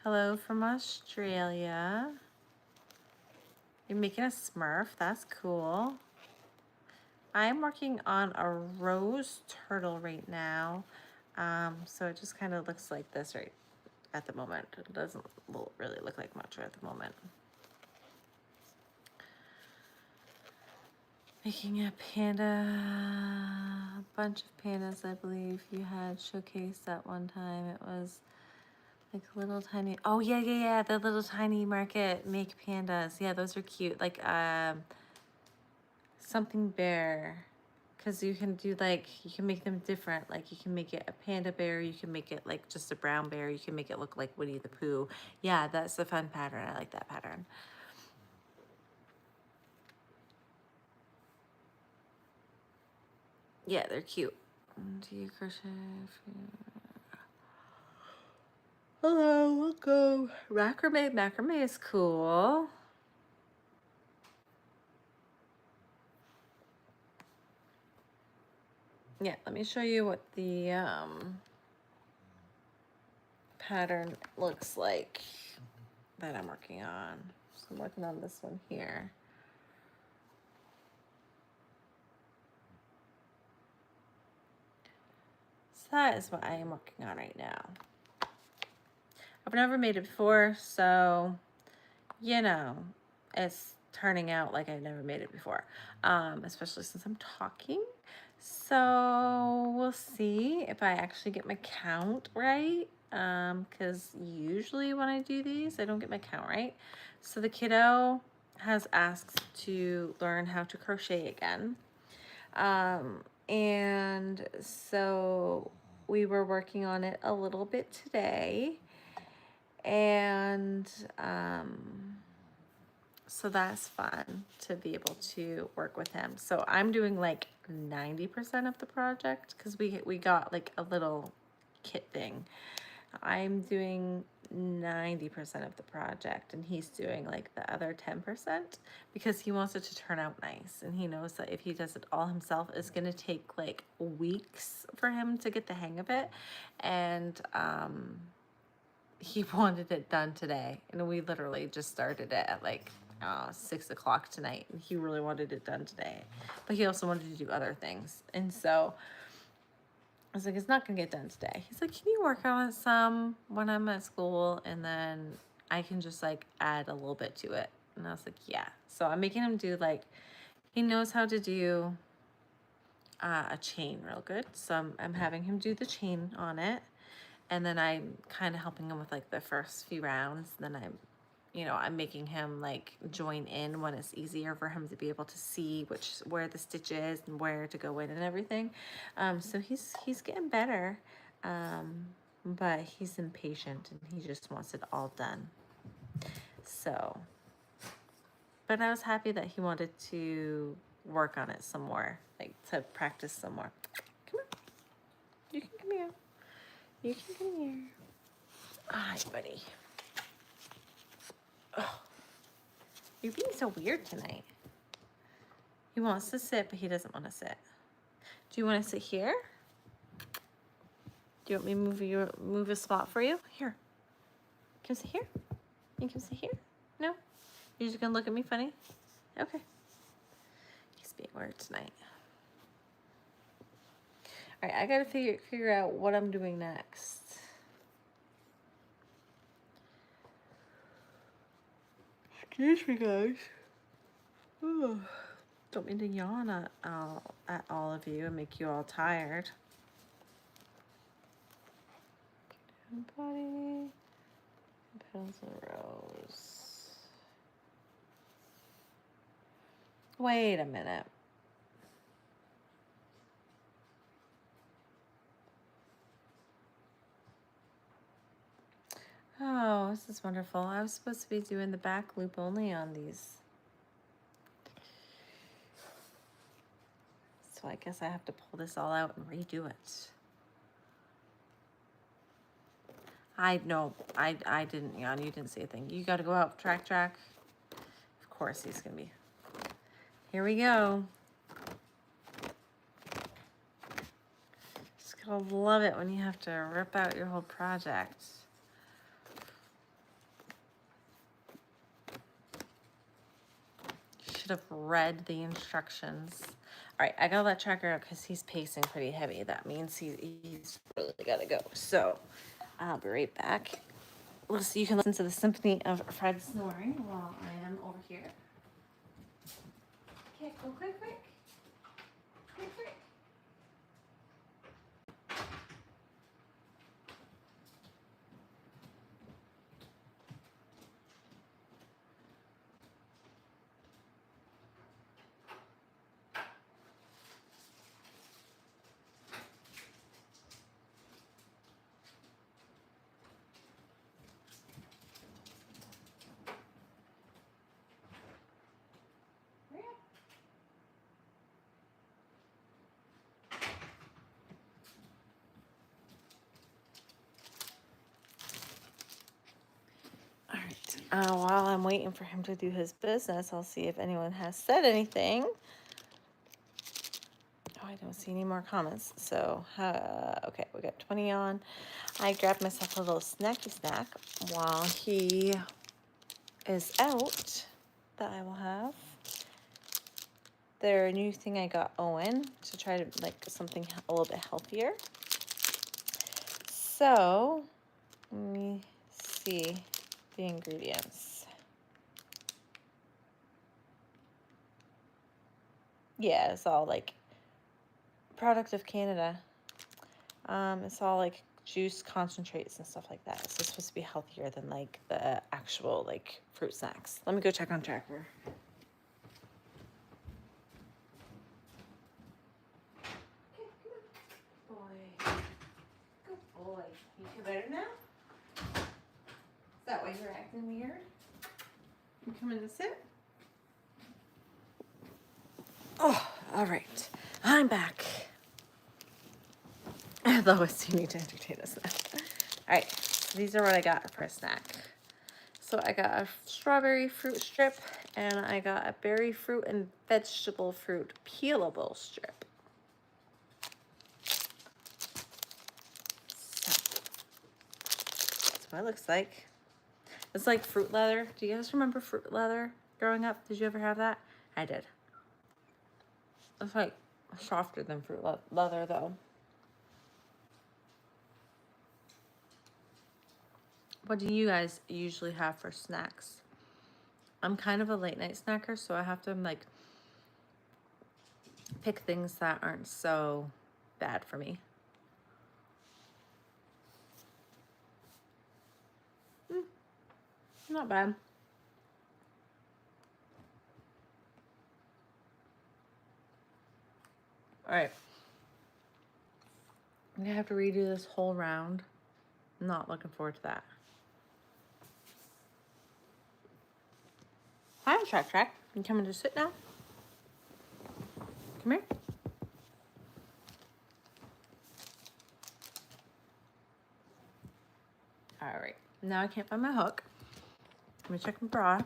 Speaker 1: Hello from Australia. You're making a Smurf. That's cool. I'm working on a rose turtle right now. So it just kind of looks like this right at the moment. It doesn't really look like much at the moment. Making a panda, a bunch of pandas, I believe you had showcased at one time. It was like little tiny, oh yeah, the little tiny market make pandas. Yeah, those are cute. Like something bear, because you can do like, you can make them different. Like you can make it a panda bear, you can make it like just a brown bear, you can make it look like Winnie the Pooh. Yeah, that's a fun pattern. I like that pattern. Yeah, they're cute. Do you crochet? Hello, welcome. Macrame is cool. Yeah, let me show you what the pattern looks like that I'm working on. So I'm working on this one here. So that is what I am working on right now. I've never made it before, so you know, it's turning out like I've never made it before, especially since I'm talking. So we'll see if I actually get my count right, because usually when I do these, I don't get my count right. So the kiddo has asked to learn how to crochet again. And so we were working on it a little bit today. And so that's fun to be able to work with him. So I'm doing like 90% of the project because we got like a little kit thing. I'm doing 90% of the project and he's doing like the other 10% because he wants it to turn out nice. And he knows that if he does it all himself, it's going to take like weeks for him to get the hang of it. And, he wanted it done today, and we literally just started it at like 6 o'clock tonight, and he really wanted it done today, but he also wanted to do other things. And so I was like, it's not gonna get done today. He's like, can you work on it some when I'm at school, and then I can just like add a little bit to it? And I was like, yeah. So I'm making him do like, he knows how to do a chain real good, so I'm having him do the chain on it. And then I'm kind of helping him with like the first few rounds. Then I'm making him like join in when it's easier for him to be able to see where the stitch is and where to go in and everything. So he's getting better, but he's impatient and he just wants it all done. So, but I was happy that he wanted to work on it some more, like to practice some more. Come on, you can come here. You can come here. Hi, buddy. Oh, you're being so weird tonight. He wants to sit, but he doesn't want to sit. Do you want to sit here? Do you want me to move a spot for you? Here. Come sit here. You can sit here? No? You're just gonna look at me funny? Okay. He's being weird tonight. All right, I gotta figure out what I'm doing next. Excuse me, guys. Oh, don't mean to yawn at all of you and make you all tired. Body, petals and rose. Wait a minute. Oh, this is wonderful. I was supposed to be doing the back loop only on these. So I guess I have to pull this all out and redo it. I didn't yawn. You didn't say a thing. You got to go out, track. Of course he's going to be. Here we go. Just gotta love it when you have to rip out your whole project. Should have read the instructions. All right, I gotta let Tracker out because he's pacing pretty heavy. That means he's really gotta go. So I'll be right back. You can listen to the symphony of Fred snoring while I am over here. Okay, go quick. While I'm waiting for him to do his business, I'll see if anyone has said anything. Oh, I don't see any more comments. So, okay, we got 20 on. I grabbed myself a little snacky snack while he is out that I will have. Their new thing I got Owen to try to like something a little bit healthier. So, let me see the ingredients. Yeah, it's all like product of Canada. It's all like juice concentrates and stuff like that. So it's supposed to be healthier than like the actual like fruit snacks. Let me go check on Tracker. Good boy. Good boy. You feel better now? Is that why you're acting weird? You come in to sit? Oh, all right. I'm back. Lois, you need to entertain us now. All right, so these are what I got for a snack. So I got a strawberry fruit strip, and I got a berry fruit and vegetable fruit peelable strip. So that's what it looks like. It's like fruit leather. Do you guys remember fruit leather growing up? Did you ever have that? I did. It's like softer than fruit leather though. What do you guys usually have for snacks? I'm kind of a late night snacker, so I have to like pick things that aren't so bad for me. Not bad. All right. I'm gonna have to redo this whole round. I'm not looking forward to that. Hi, Track. You coming to sit now? Come here. All right. Now I can't find my hook. Let me check my bra.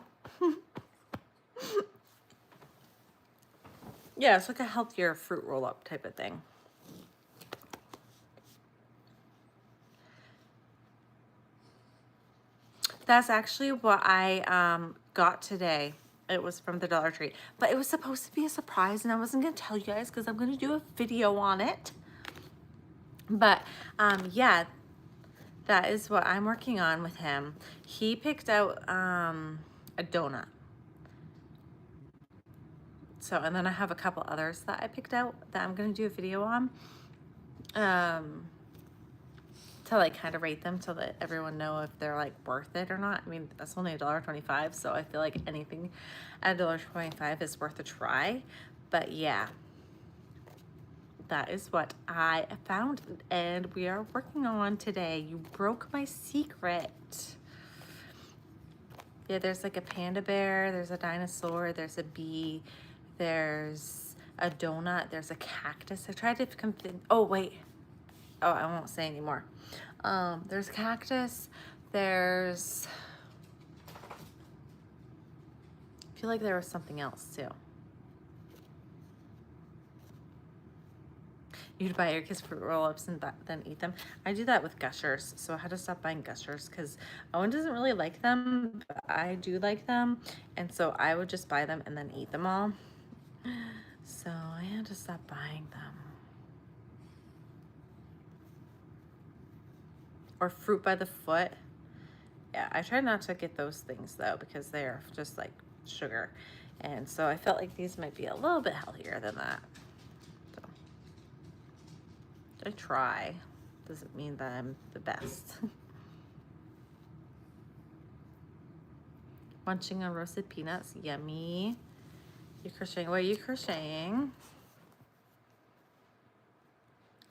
Speaker 1: Yeah, it's like a healthier fruit roll-up type of thing. That's actually what I got today. It was from the Dollar Tree. But it was supposed to be a surprise, and I wasn't going to tell you guys because I'm going to do a video on it. But, yeah, that is what I'm working on with him. He picked out a donut. So, and then I have a couple others that I picked out that I'm going to do a video on. To like kind of rate them so that everyone know if they're like worth it or not. I mean, that's only $1.25, so I feel like anything at $1.25 is worth a try. But yeah, that is what I found and we are working on today. You broke my secret. Yeah, there's like a panda bear, there's a dinosaur, there's a bee, there's a donut, there's a cactus. I tried to convince, oh wait, oh, I won't say anymore. There's cactus, there's, I feel like there was something else too. You'd buy your kids fruit roll-ups and then eat them. I do that with Gushers, so I had to stop buying Gushers because Owen doesn't really like them, but I do like them, and so I would just buy them and then eat them all. So I had to stop buying them. Or fruit by the foot. Yeah, I try not to get those things though because they're just like sugar, and so I felt like these might be a little bit healthier than that. I try. Doesn't mean that I'm the best. Munching on roasted peanuts, yummy. You crocheting? What are you crocheting?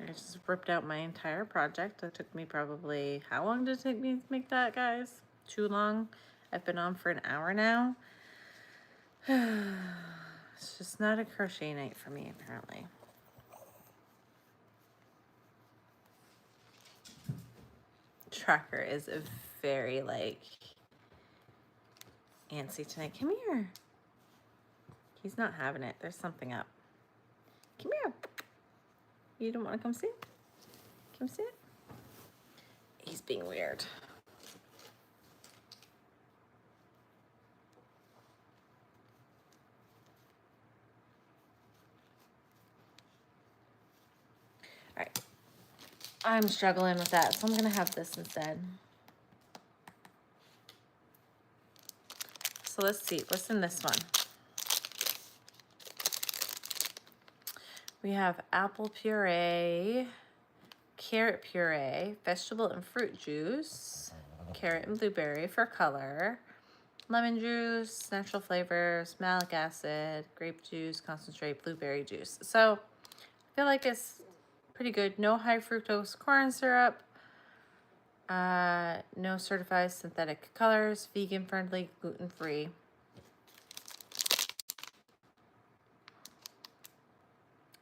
Speaker 1: I just ripped out my entire project. That took me probably, how long did it take me to make that, guys? Too long. I've been on for an hour now. It's just not a crochet night for me, apparently. Tracker is a very like antsy tonight. Come here. He's not having it. There's something up. Come here. You don't want to come see it? Come see it? He's being weird. All right. I'm struggling with that, so I'm going to have this instead. So let's see. What's in this one? We have apple puree, carrot puree, vegetable and fruit juice, carrot and blueberry for color, lemon juice, natural flavors, malic acid, grape juice, concentrate, blueberry juice. So I feel like it's pretty good. No high fructose corn syrup, no certified synthetic colors, vegan friendly, gluten free.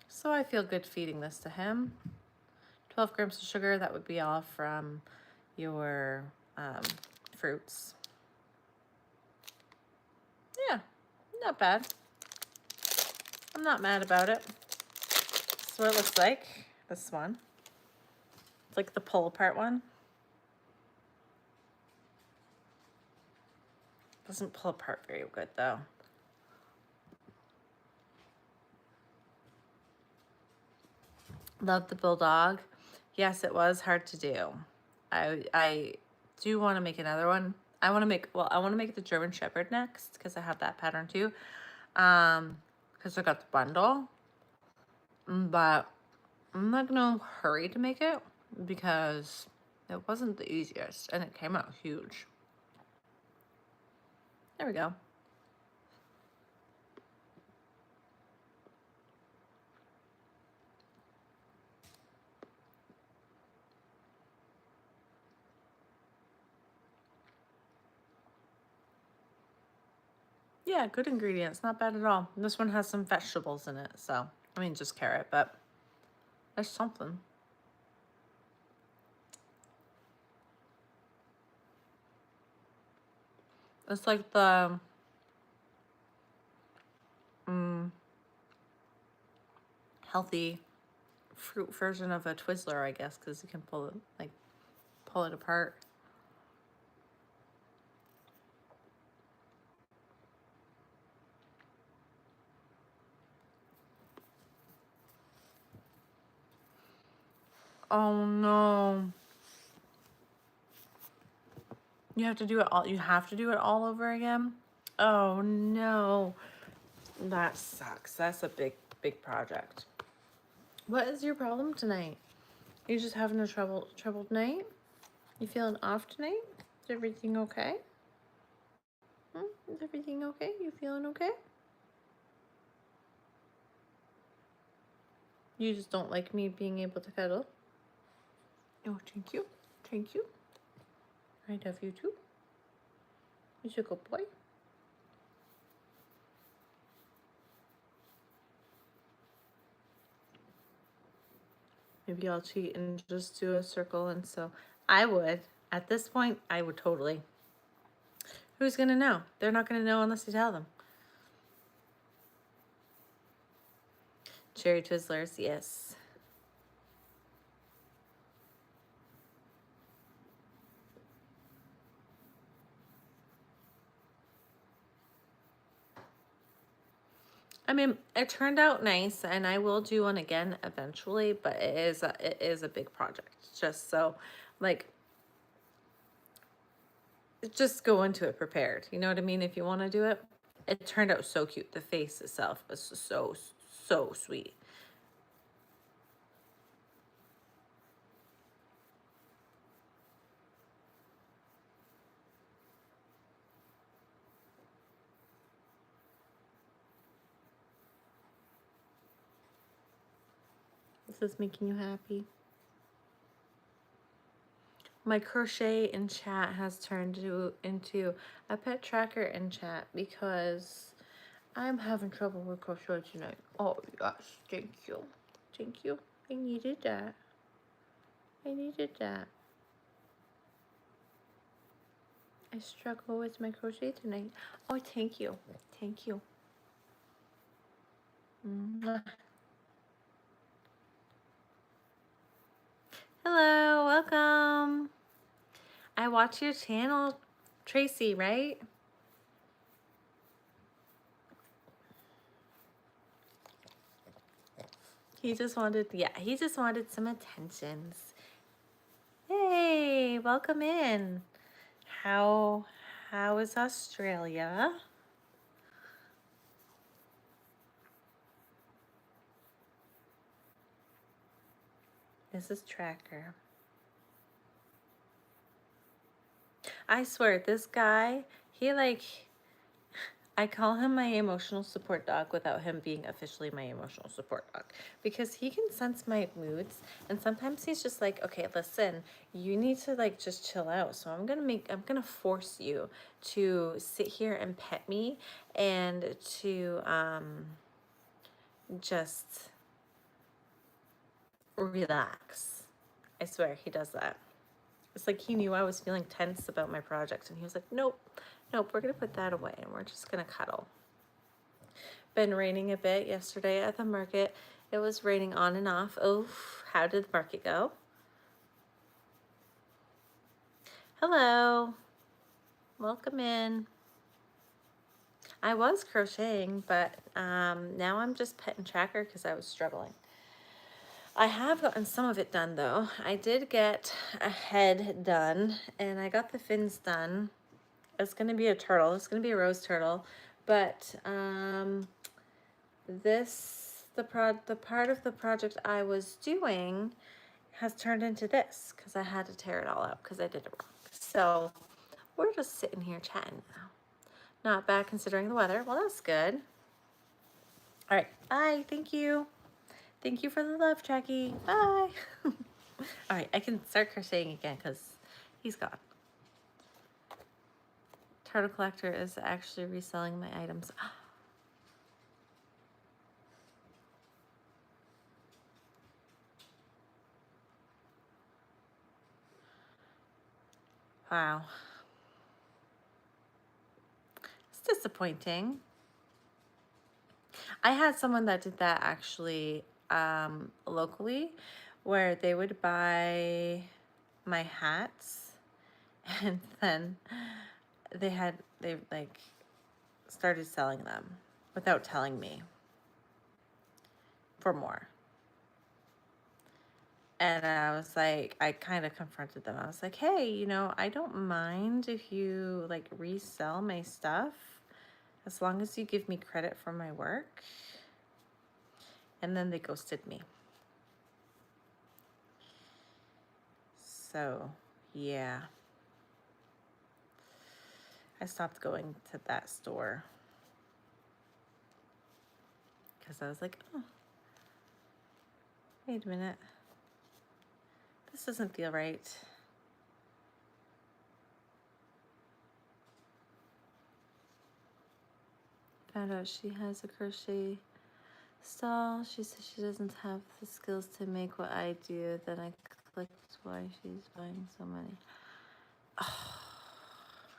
Speaker 1: So I feel good feeding this to him. 12 grams of sugar, that would be all from your fruits. Yeah, not bad. I'm not mad about it. This is what it looks like, this one. It's like the pull apart one. Doesn't pull apart very good though. Love the bulldog. Yes, it was hard to do. I do want to make another one. I want to make the German Shepherd next because I have that pattern too. Because I got the bundle. But I'm not gonna hurry to make it because it wasn't the easiest and it came out huge. There we go. Yeah, good ingredients, not bad at all. This one has some vegetables in it, so I mean just carrot, but there's something. It's like the healthy fruit version of a Twizzler, I guess, because you can pull it apart. Oh no. You have to do it all over again? Oh no. That sucks. That's a big project. What is your problem tonight? You just having a troubled night? You feeling off tonight? Is everything okay? Is everything okay? You feeling okay? You just don't like me being able to cuddle? Oh, thank you. Thank you. I love you too. You're a good boy. Maybe I'll cheat and just do a circle. And so I would, at this point, I would totally. Who's going to know? They're not going to know unless you tell them. Cherry Twizzlers, yes. I mean, it turned out nice, and I will do one again eventually, but it is a big project. Just so, like, just go into it prepared. You know what I mean? If you want to do it. It turned out so cute. The face itself was so sweet. This is making you happy. My crochet in chat has turned into a pet tracker in chat because I'm having trouble with crochet tonight. Oh gosh, thank you. Thank you. I needed that. I needed that. I struggle with my crochet tonight. Oh, thank you. Thank you. Mwah. Hello, welcome. I watch your channel, Tracy, right? He just wanted, yeah, he just wanted some attentions. Hey, welcome in. How is Australia? This is Tracker. I swear, this guy, he like, I call him my emotional support dog without him being officially my emotional support dog, because he can sense my moods, and sometimes he's just like, okay, listen, you need to like just chill out. So I'm gonna force you to sit here and pet me and to just relax. I swear he does that. It's like he knew I was feeling tense about my project, and he was like, nope, nope, we're gonna put that away and we're just gonna cuddle. Been raining a bit yesterday at the market. It was raining on and off. Oh, how did the market go? Hello, welcome in. I was crocheting, but now I'm just petting Tracker because I was struggling. I have gotten some of it done though. I did get a head done and I got the fins done. It's gonna be a turtle. It's gonna be a rose turtle, but the part of the project I was doing has turned into this because I had to tear it all out because I did it wrong. So we're just sitting here chatting now. Not bad considering the weather. Well, that's good. All right, bye. Thank you. Thank you for the love, Jackie. Bye. All right, I can start crocheting again because he's gone. Turtle Collector is actually reselling my items. Wow. It's disappointing. I had someone that did that actually locally, where they would buy my hats and then they like started selling them without telling me for more. And I was like, I kind of confronted them. I was like, hey, you know, I don't mind if you like resell my stuff as long as you give me credit for my work. And then they ghosted me. So, yeah. I stopped going to that store because I was like, oh, wait a minute. This doesn't feel right. Found out she has a crochet stall. She says she doesn't have the skills to make what I do. Then I clicked why she's buying so many. Oh,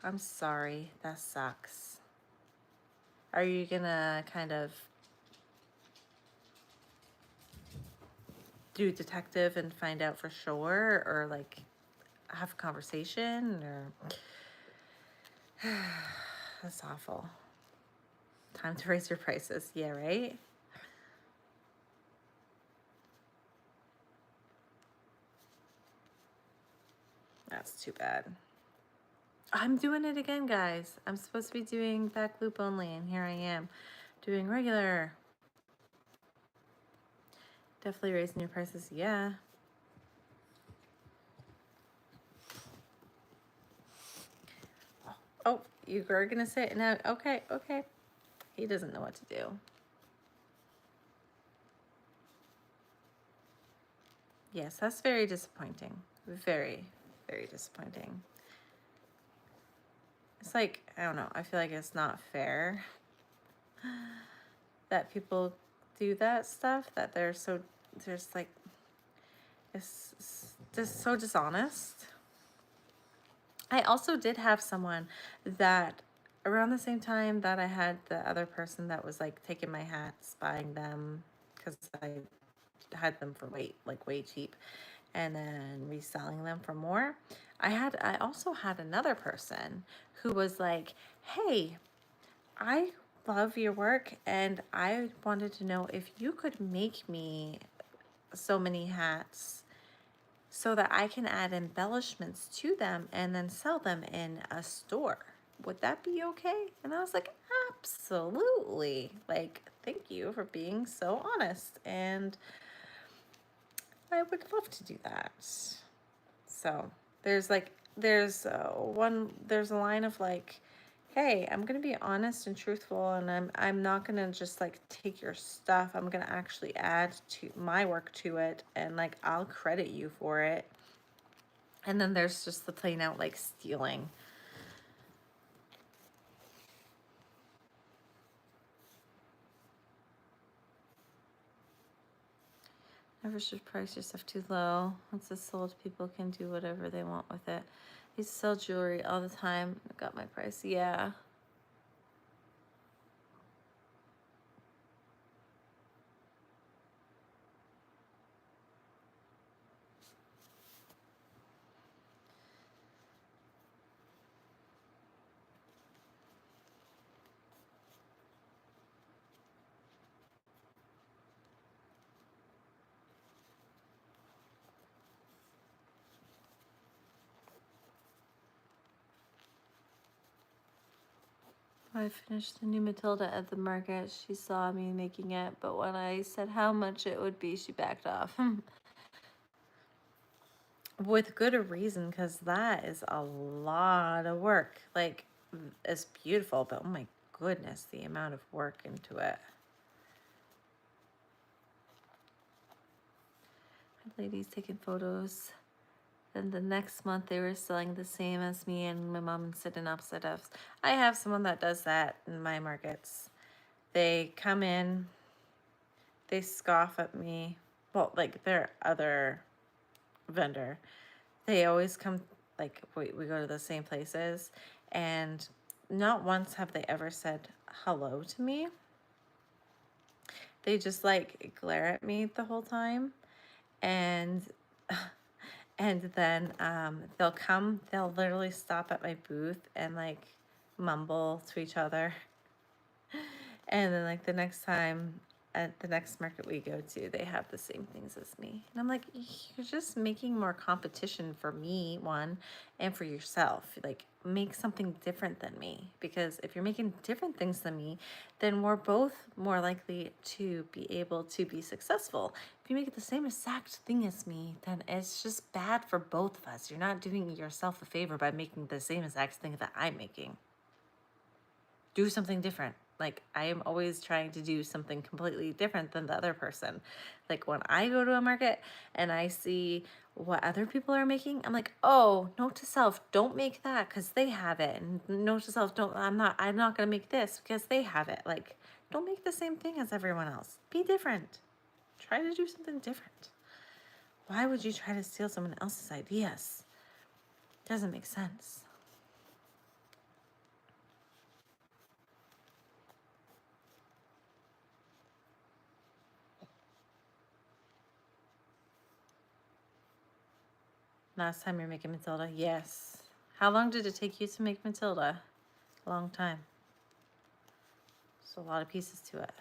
Speaker 1: I'm sorry. That sucks. Are you gonna kind of do detective and find out for sure, or like have a conversation, or that's awful. Time to raise your prices. Yeah, right? That's too bad. I'm doing it again, guys. I'm supposed to be doing back loop only, and here I am doing regular. Definitely raising your prices. Yeah. Oh, you are gonna say it now. Okay, okay. He doesn't know what to do. Yes, that's very disappointing. Very, very disappointing. It's like, I don't know, I feel like it's not fair that people do that stuff, that there's like, it's just so dishonest. I also did have someone that around the same time that I had the other person that was like taking my hats, buying them because I had them for way cheap, and then reselling them for more. I also had another person who was like, "Hey, I love your work and I wanted to know if you could make me so many hats so that I can add embellishments to them and then sell them in a store. Would that be okay?" And I was like, "Absolutely. Like, thank you for being so honest. And I would love to do that." So there's a line of like, "Hey, I'm gonna be honest and truthful, and I'm not gonna just like take your stuff. I'm gonna actually add to my work to it, and like I'll credit you for it." And then there's just the plain out like stealing. Never should price your stuff too low. Once it's sold, people can do whatever they want with it. I used to sell jewelry all the time. I got my price. Yeah. When I finished the new Matilda at the market, she saw me making it, but when I said how much it would be, she backed off. With good reason, because that is a lot of work. Like, it's beautiful, but oh my goodness, the amount of work into it. Ladies taking photos. Then the next month they were selling the same as me, and my mom sitting opposite us. I have someone that does that in my markets. They come in, they scoff at me. Well, like their other vendor. They always come, like, we go to the same places, and not once have they ever said hello to me. They just like glare at me the whole time. And and then they'll literally stop at my booth and like mumble to each other. And then like the next time at the next market we go to, they have the same things as me. And I'm like, "You're just making more competition for me, one, and for yourself. Like, make something different than me. Because if you're making different things than me, then we're both more likely to be able to be successful. If you make it the same exact thing as me, then it's just bad for both of us. You're not doing yourself a favor by making the same exact thing that I'm making. Do something different." Like, I am always trying to do something completely different than the other person. Like, when I go to a market and I see what other people are making, I'm like, "Oh, note to self, don't make that because they have it." And note to self, don't, I'm not going to make this because they have it. Like, don't make the same thing as everyone else. Be different. Try to do something different. Why would you try to steal someone else's ideas? Doesn't make sense. Last time you're making Matilda? Yes. How long did it take you to make Matilda? A long time. So a lot of pieces to it.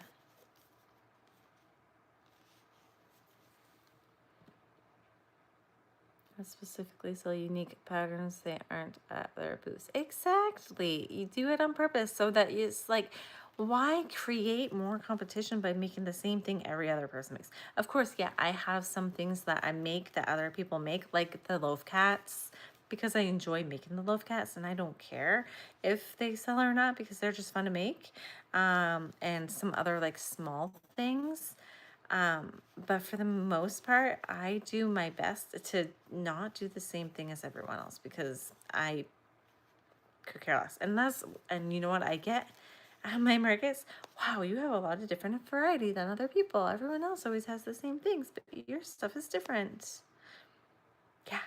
Speaker 1: I specifically sell unique patterns. They aren't at their booths. Exactly. You do it on purpose so that it's like, why create more competition by making the same thing every other person makes? Of course, yeah, I have some things that I make that other people make, like the loaf cats, because I enjoy making the loaf cats and I don't care if they sell or not because they're just fun to make. And some other like small things. But for the most part, I do my best to not do the same thing as everyone else because I could care less. And you know what I get at my markets? Wow, you have a lot of different variety than other people. Everyone else always has the same things, but your stuff is different. Yes,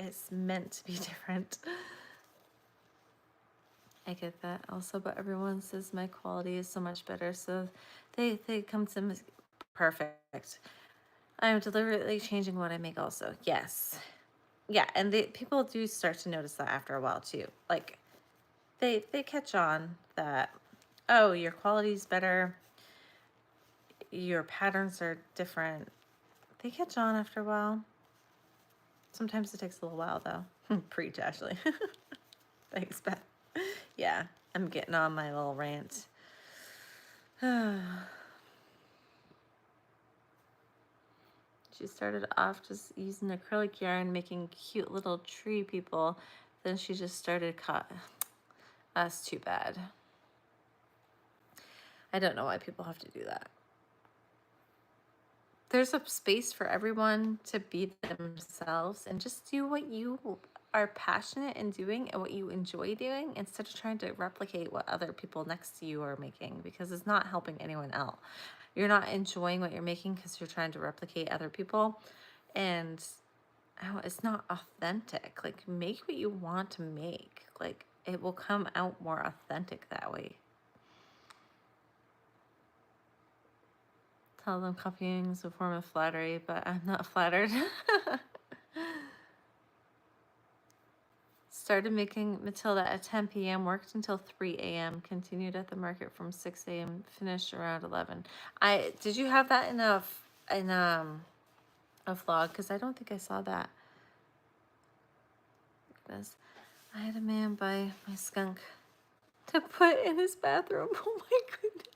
Speaker 1: it's meant to be different. I get that also, but everyone says my quality is so much better, so they come to me. Perfect. I am deliberately changing what I make also. Yes. Yeah, and people do start to notice that after a while too. Like they catch on that, oh, your quality's better, your patterns are different. They catch on after a while. Sometimes it takes a little while though. Preach, Ashley. Thanks, Beth. Yeah, I'm getting on my little rant. She started off just using acrylic yarn, making cute little tree people. Then she just started That's too bad. I don't know why people have to do that. There's a space for everyone to be themselves and just do what you are passionate in doing and what you enjoy doing instead of trying to replicate what other people next to you are making, because it's not helping anyone else. You're not enjoying what you're making because you're trying to replicate other people, and it's not authentic. Like, make what you want to make. Like, it will come out more authentic that way. Tell them copying is a form of flattery, but I'm not flattered. Started making Matilda at 10 p.m., worked until 3 a.m., continued at the market from 6 a.m., finished around 11. Did you have that in a vlog? Because I don't think I saw that. Goodness. I had a man buy my skunk to put in his bathroom. Oh my goodness.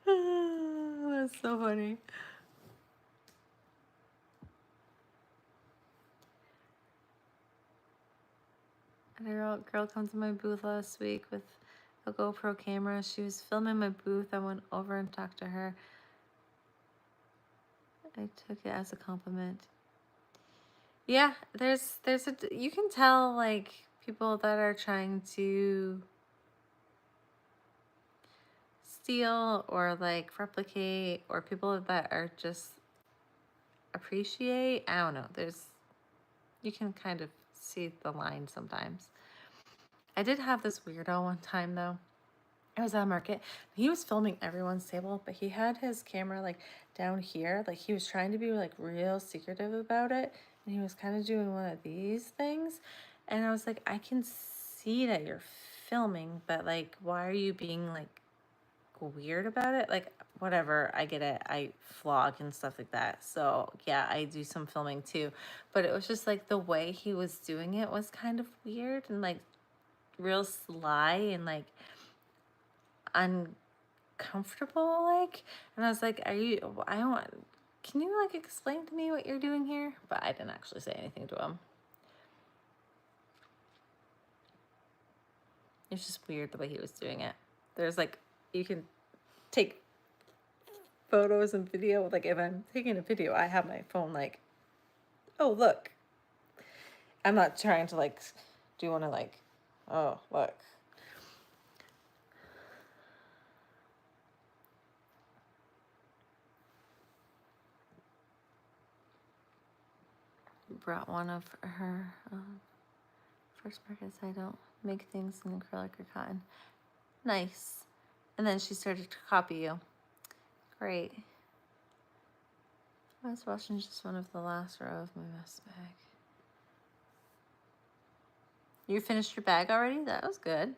Speaker 1: That's so funny. And a girl come to my booth last week with a GoPro camera. She was filming my booth. I went over and talked to her. I took it as a compliment. Yeah, you can tell, like, people that are trying to steal or like replicate, or people that are just appreciate. I don't know. You can kind of see the line sometimes. I did have this weirdo one time though. I was at a market. He was filming everyone's table, but he had his camera like down here. Like, he was trying to be like real secretive about it. And he was kind of doing one of these things. And I was like, I can see that you're filming, but like, why are you being like weird about it? Like, whatever, I get it. I vlog and stuff like that. So yeah, I do some filming too. But it was just like the way he was doing it was kind of weird and like real sly and like uncomfortable, like. And I was like, can you like explain to me what you're doing here? But I didn't actually say anything to him. It's just weird the way he was doing it. There's like, you can take photos and video. Like, if I'm taking a video, I have my phone like, oh look, I'm not trying to like do one of like, oh look. Brought one of her first markets. I don't make things in acrylic or cotton. Nice. And then she started to copy you. Great. I was washing just one of the last row of my mess bag. You finished your bag already? That was good.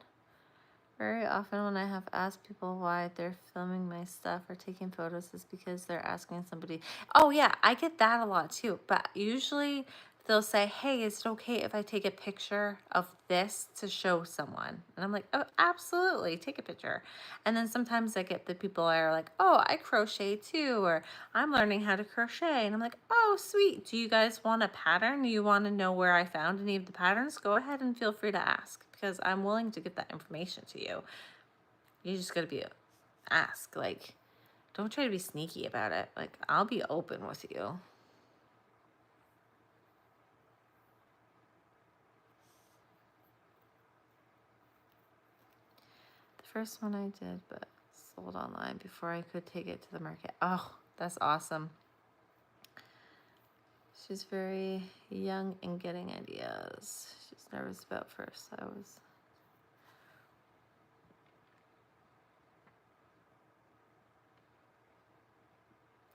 Speaker 1: Very often when I have asked people why they're filming my stuff or taking photos is because they're asking somebody. Oh yeah, I get that a lot too. But usually they'll say, hey, is it okay if I take a picture of this to show someone? And I'm like, oh, absolutely, take a picture. And then sometimes I get the people that are like, oh, I crochet too, or I'm learning how to crochet. And I'm like, oh, sweet. Do you guys want a pattern? Do you want to know where I found any of the patterns? Go ahead and feel free to ask, because I'm willing to give that information to you. You just gotta ask. Like, don't try to be sneaky about it. Like, I'll be open with you. The first one I did, but sold online before I could take it to the market. Oh, that's awesome. She's very young and getting ideas. She's nervous about first. I was.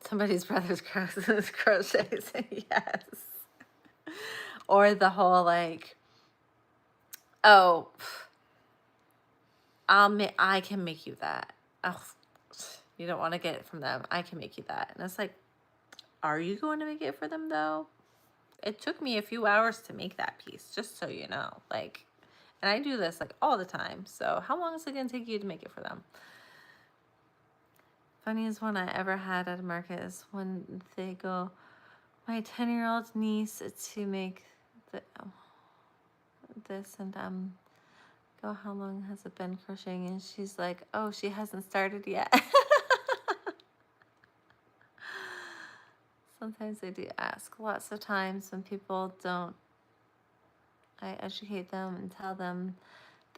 Speaker 1: Somebody's brother's crochets. Yes. Or the whole like, oh, I can make you that. Oh, you don't want to get it from them. I can make you that. And it's like, are you going to make it for them though? It took me a few hours to make that piece, just so you know. Like, and I do this like all the time. So how long is it going to take you to make it for them? Funniest one I ever had at a market is when they go, my 10-year-old niece to make this, and go, how long has it been crocheting? And she's like, oh, she hasn't started yet. Sometimes I do ask. Lots of times when people don't, I educate them and tell them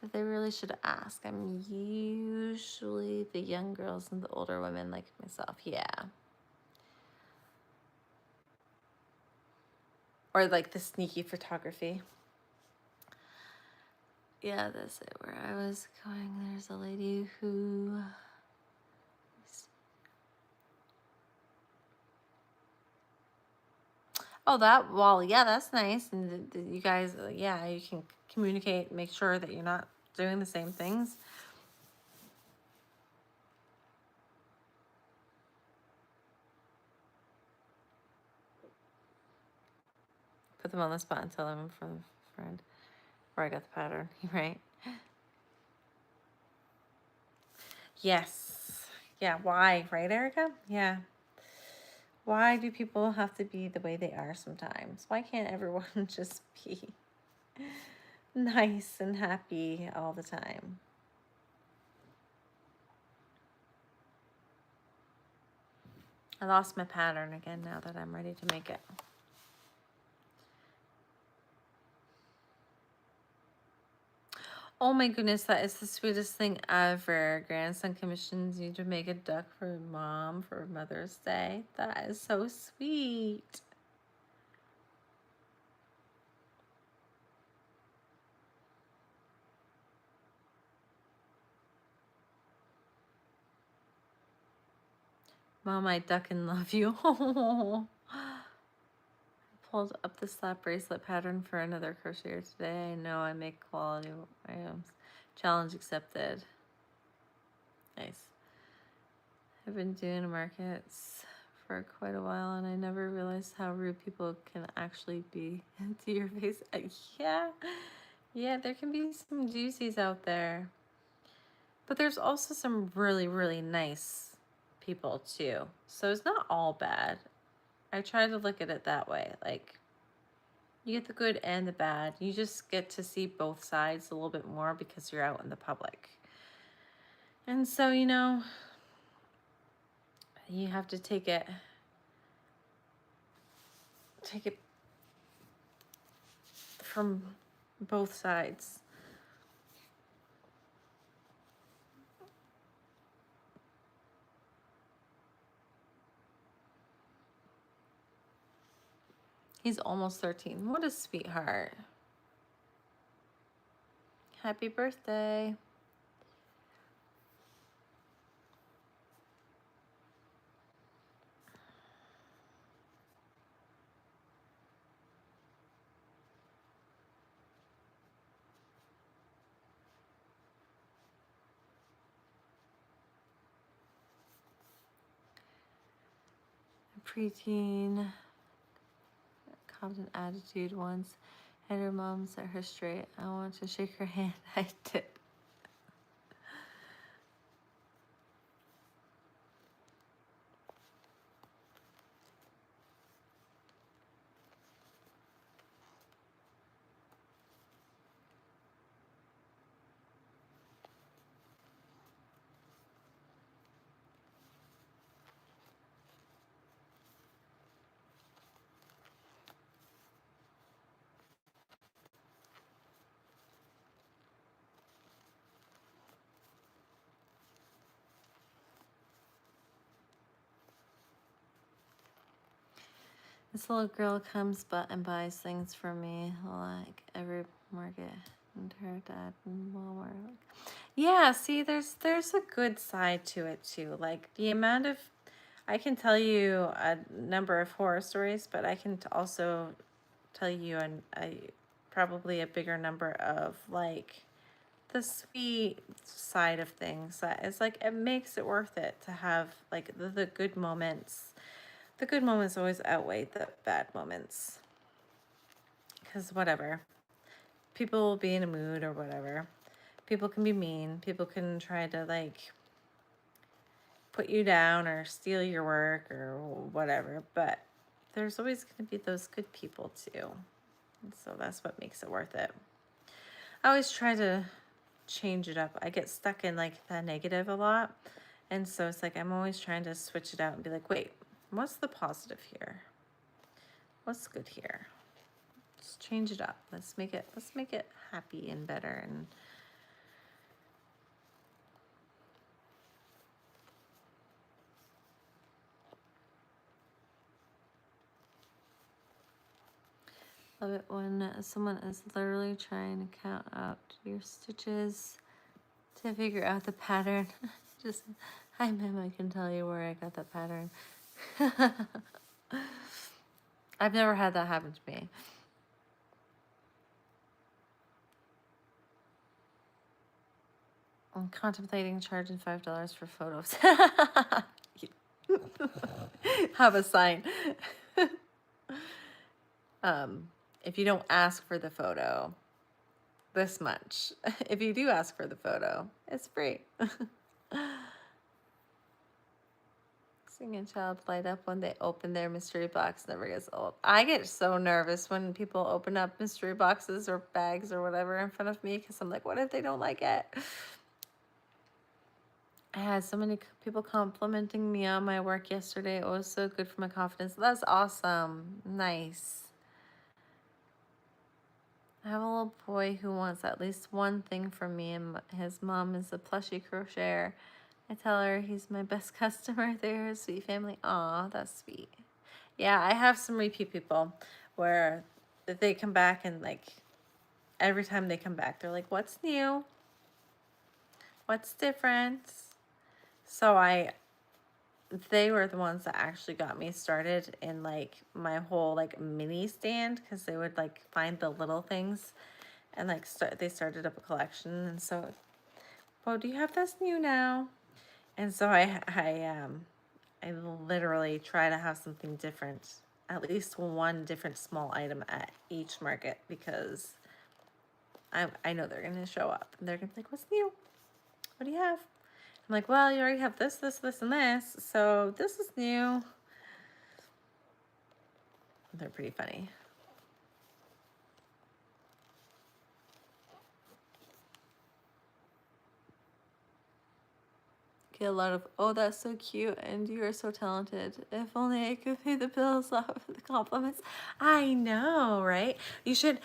Speaker 1: that they really should ask. I'm usually the young girls and the older women like myself. Yeah. Or like the sneaky photography. Yeah, that's it. Where I was going, there's a lady who... Oh, that wall. Yeah, that's nice. And you guys, yeah, you can communicate, make sure that you're not doing the same things. Put them on the spot and tell them from a friend where I got the pattern, right? Yes. Yeah, why, right, Erica? Yeah. Why do people have to be the way they are sometimes? Why can't everyone just be nice and happy all the time? I lost my pattern again now that I'm ready to make it. Oh my goodness, that is the sweetest thing ever. Grandson commissions you to make a duck for mom for Mother's Day. That is so sweet. Mom, I duck and love you. Pulled up the slap bracelet pattern for another crocheter today. I know I make quality items. Challenge accepted. Nice. I've been doing markets for quite a while, and I never realized how rude people can actually be to your face. Yeah, there can be some doozies out there. But there's also some really, really nice people too. So it's not all bad. I try to look at it that way. Like, you get the good and the bad. You just get to see both sides a little bit more because you're out in the public. And so, you know, you have to take it from both sides. He's almost 13. What a sweetheart. Happy birthday. Preteen. Confident attitude once. And her mom set her straight. I want to shake her hand. I did. This little girl comes and buys things for me like every market, and her dad and Walmart. Yeah, see, there's a good side to it too. Like the amount of, I can tell you a number of horror stories, but I can also tell you probably a bigger number of like the sweet side of things. That is like, it makes it worth it to have like the good moments. The good moments always outweigh the bad moments. Because whatever, people will be in a mood or whatever. People can be mean. People can try to like put you down or steal your work or whatever. But there's always going to be those good people too. And so that's what makes it worth it. I always try to change it up. I get stuck in like the negative a lot. And so it's like I'm always trying to switch it out and be like, wait, what's the positive here? What's good here? Let's change it up. Let's make it happy and better. And love it when someone is literally trying to count out your stitches to figure out the pattern. Just, hi ma'am, I can tell you where I got that pattern. I've never had that happen to me. I'm contemplating charging $5 for photos. Have a sign. If you don't ask for the photo, this much. If you do ask for the photo, it's free. Seeing a child light up when they open their mystery box never gets old. I get so nervous when people open up mystery boxes or bags or whatever in front of me because I'm like, what if they don't like it? I had so many people complimenting me on my work yesterday. It was so good for my confidence. That's awesome. Nice. I have a little boy who wants at least one thing from me, and his mom is a plushy crocheter. I tell her he's my best customer. They're a sweet family. Aw, that's sweet. Yeah, I have some repeat people where they come back and like every time they come back, they're like, what's new? What's different? So they were the ones that actually got me started in like my whole like mini stand because they would like find the little things and like they started up a collection. And so, well, do you have this new now? And so I literally try to have something different, at least one different small item at each market because I know they're gonna show up and they're gonna be like, what's new? What do you have? I'm like, well, you already have this, this, this, and this, so this is new. They're pretty funny. Get a lot of, oh, that's so cute, and you are so talented. If only I could pay the bills off of the compliments. I know, right? You should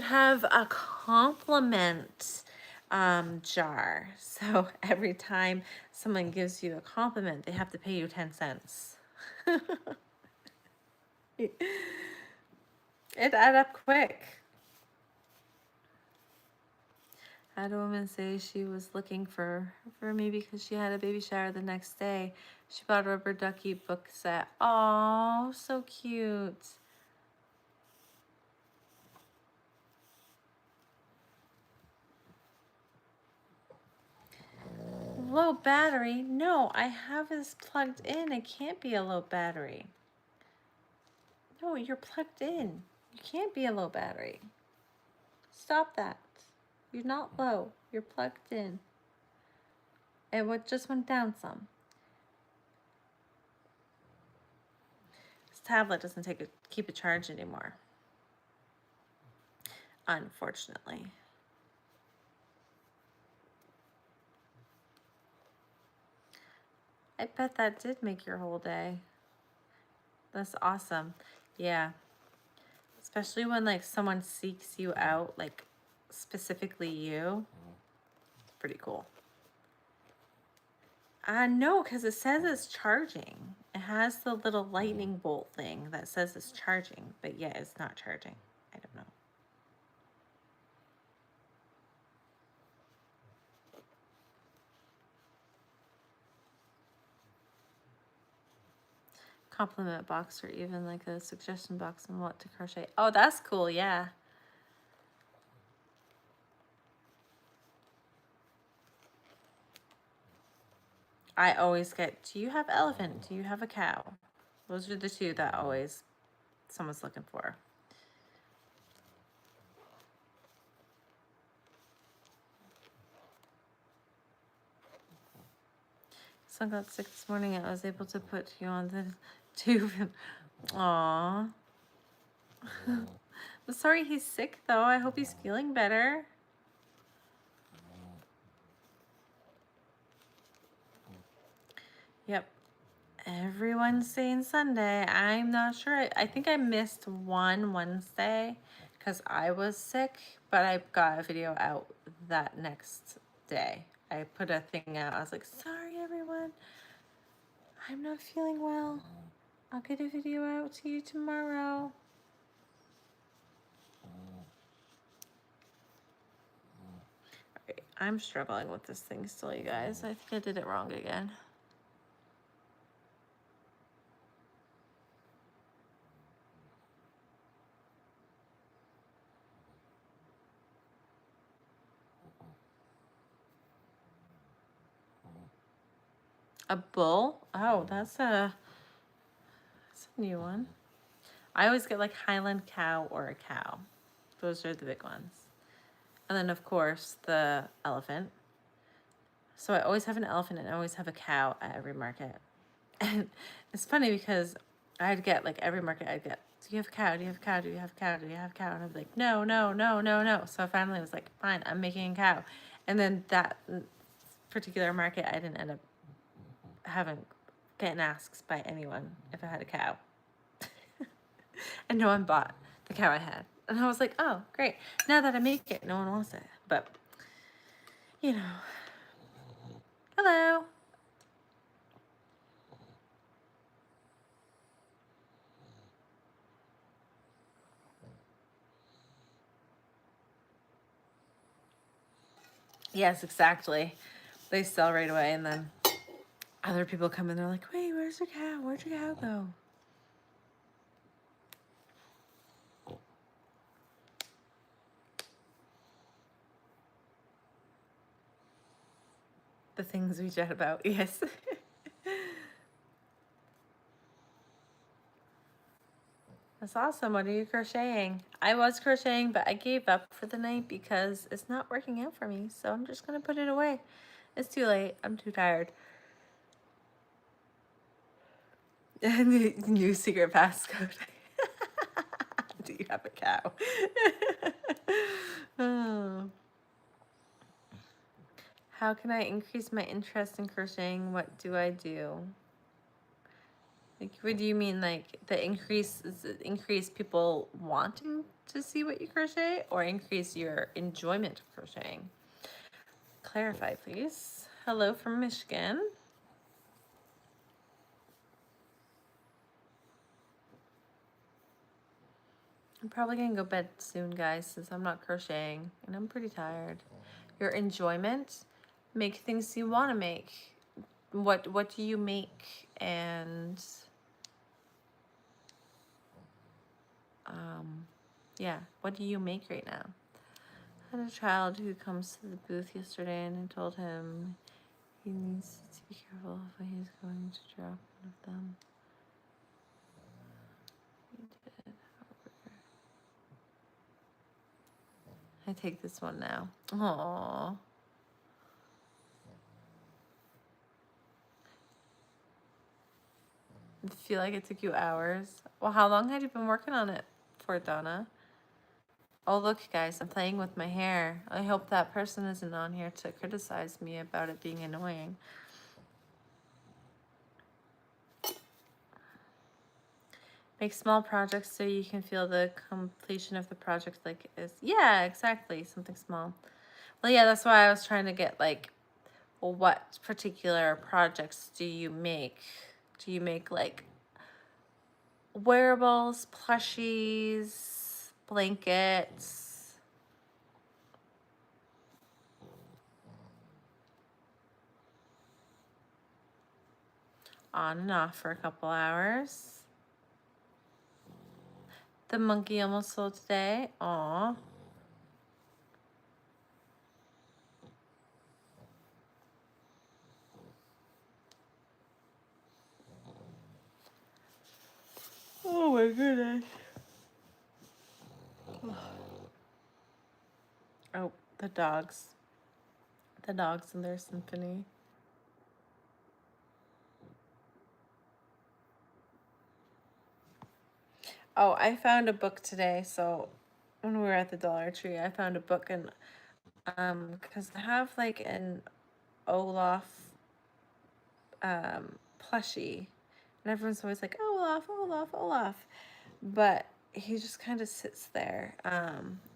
Speaker 1: have a compliment jar. So every time someone gives you a compliment, they have to pay you 10 cents. It add up quick. I had a woman say she was looking for me because she had a baby shower the next day. She bought a rubber ducky book set. Oh, so cute. Low battery? No, I have this plugged in. It can't be a low battery. No, you're plugged in. You can't be a low battery. Stop that. You're not low. You're plugged in. It just went down some. This tablet doesn't keep a charge anymore. Unfortunately. I bet that did make your whole day. That's awesome. Yeah. Especially when like someone seeks you out, like specifically you. It's pretty cool. No, because it says it's charging. It has the little lightning bolt thing that says it's charging, but yeah, it's not charging. I don't know. Compliment box or even like a suggestion box on what to crochet. Oh, that's cool, yeah. I always get, do you have elephant? Do you have a cow? Those are the two that always someone's looking for. Son got sick this morning and I was able to put you on the tube. Aww. I'm sorry he's sick though. I hope he's feeling better. Yep. Every Wednesday and Sunday. I'm not sure. I think I missed one Wednesday because I was sick, but I got a video out that next day. I put a thing out. I was like, sorry everyone. I'm not feeling well. I'll get a video out to you tomorrow. Okay, I'm struggling with this thing still, you guys. I think I did it wrong again. A bull? Oh, that's a new one. I always get like Highland cow or a cow. Those are the big ones. And then, of course, the elephant. So I always have an elephant and I always have a cow at every market. And it's funny because I'd get like every market I'd get, do you have a cow? Do you have a cow? Do you have a cow? Do you have a cow? And I'd be like, no, no, no, no, no. So I finally was like, fine, I'm making a cow. And then that particular market, I didn't end up getting asked by anyone if I had a cow. And no one bought the cow I had. And I was like, oh, great. Now that I make it, no one wants it. But, you know. Hello. Yes, exactly. They sell right away, and then other people come in, they're like, wait, where's your cow? Where'd your cow go? The things we chat about, yes. That's awesome. What are you crocheting? I was crocheting, but I gave up for the night because it's not working out for me. So I'm just going to put it away. It's too late. I'm too tired. New secret passcode. Do you have a cow? Oh. How can I increase my interest in crocheting? What do I do? Like, what do you mean? Like the increase is it increase people wanting to see what you crochet, or increase your enjoyment of crocheting? Clarify, please. Hello from Michigan. I'm probably gonna go to bed soon, guys, since I'm not crocheting and I'm pretty tired. Your enjoyment, make things you want to make. What do you make? And yeah, what do you make right now? I had a child who comes to the booth yesterday, and I told him he needs to be careful of what he's going to drop one of them. He did. I take this one now. Aww. I feel like it took you hours. Well, how long had you been working on it for, Donna? Oh, look, guys, I'm playing with my hair. I hope that person isn't on here to criticize me about it being annoying. Make small projects so you can feel the completion of the project like is. Yeah, exactly. Something small. Well, yeah, that's why I was trying to get like what particular projects do you make? Do you make like wearables, plushies, blankets? On and off for a couple hours. The monkey almost sold today. Aw. Oh my goodness. Oh, the dogs. The dogs and their symphony. Oh, I found a book today. So when we were at the Dollar Tree, I found a book, and because I have like an Olaf plushie, and everyone's always like, Olaf, Olaf, Olaf, but he just kind of sits there.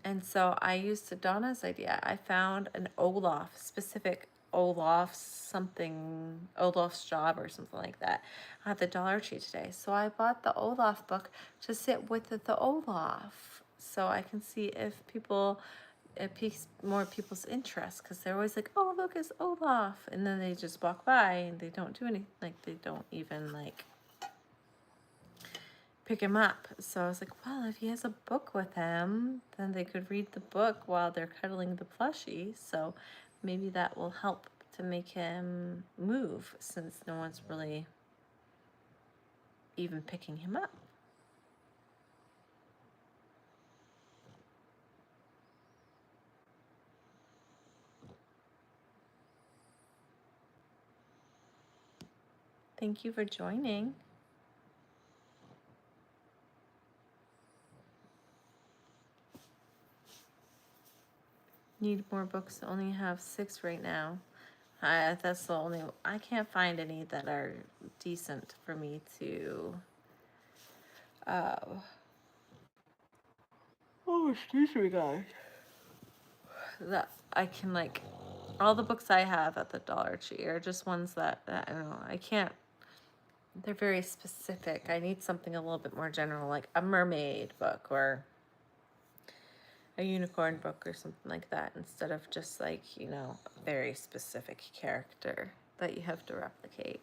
Speaker 1: And so I used Donna's idea. I found an Olaf, specific Olaf something, Olaf's job or something like that at the Dollar Tree today. So I bought the Olaf book to sit with the Olaf, so I can see if it piques more people's interest, because they're always like, oh, look, it's Olaf, and then they just walk by and they don't do anything, like they don't even like pick him up. So I was like, well, if he has a book with him, then they could read the book while they're cuddling the plushie. So maybe that will help to make him move, since no one's really even picking him up. Thank you for joining. Need more books. Only have 6 right now. That's the only. I can't find any that are decent for me to. Oh, excuse me, guys. That I can like. All the books I have at the Dollar Tree are just ones that I don't know. I can't. They're very specific. I need something a little bit more general, like a mermaid book or a unicorn book or something like that, instead of just like, a very specific character that you have to replicate.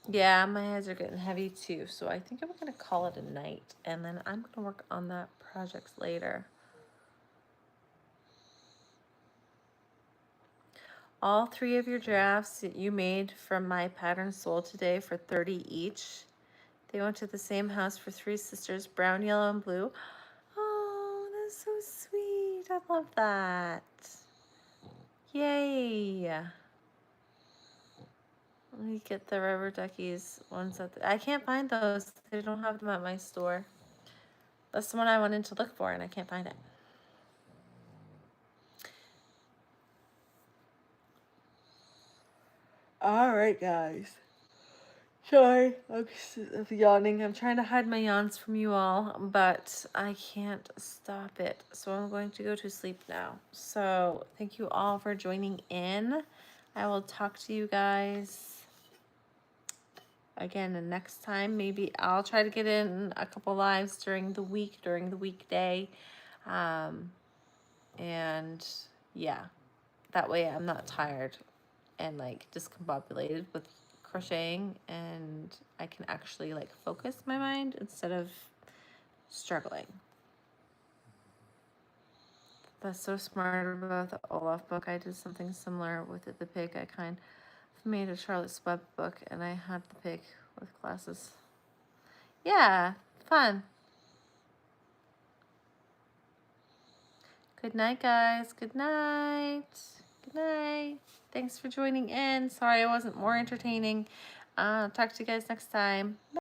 Speaker 1: Yeah, my eyes are getting heavy too, so I think I'm gonna call it a night, and then I'm gonna work on that project later. All 3 of your drafts that you made from my pattern sold today for 30 each. They went to the same house for 3 sisters, brown, yellow, and blue. Oh, that's so sweet. I love that. Yay. Let me get the rubber duckies ones I can't find those. They don't have them at my store. That's the one I went in to look for, and I can't find it. All right, guys. Sorry, I'm yawning. I'm trying to hide my yawns from you all, but I can't stop it. So I'm going to go to sleep now. So thank you all for joining in. I will talk to you guys again the next time. Maybe I'll try to get in a couple lives during the week, during the weekday. And yeah, that way I'm not tired and like discombobulated with crocheting, and I can actually like focus my mind instead of struggling. That's so smart about the Olaf book. I did something similar with the pig. I kind of made a Charlotte's Web book, and I had the pig with glasses. Yeah, fun. Good night, guys. Good night. Good night. Thanks for joining in. Sorry I wasn't more entertaining. Talk to you guys next time. Bye.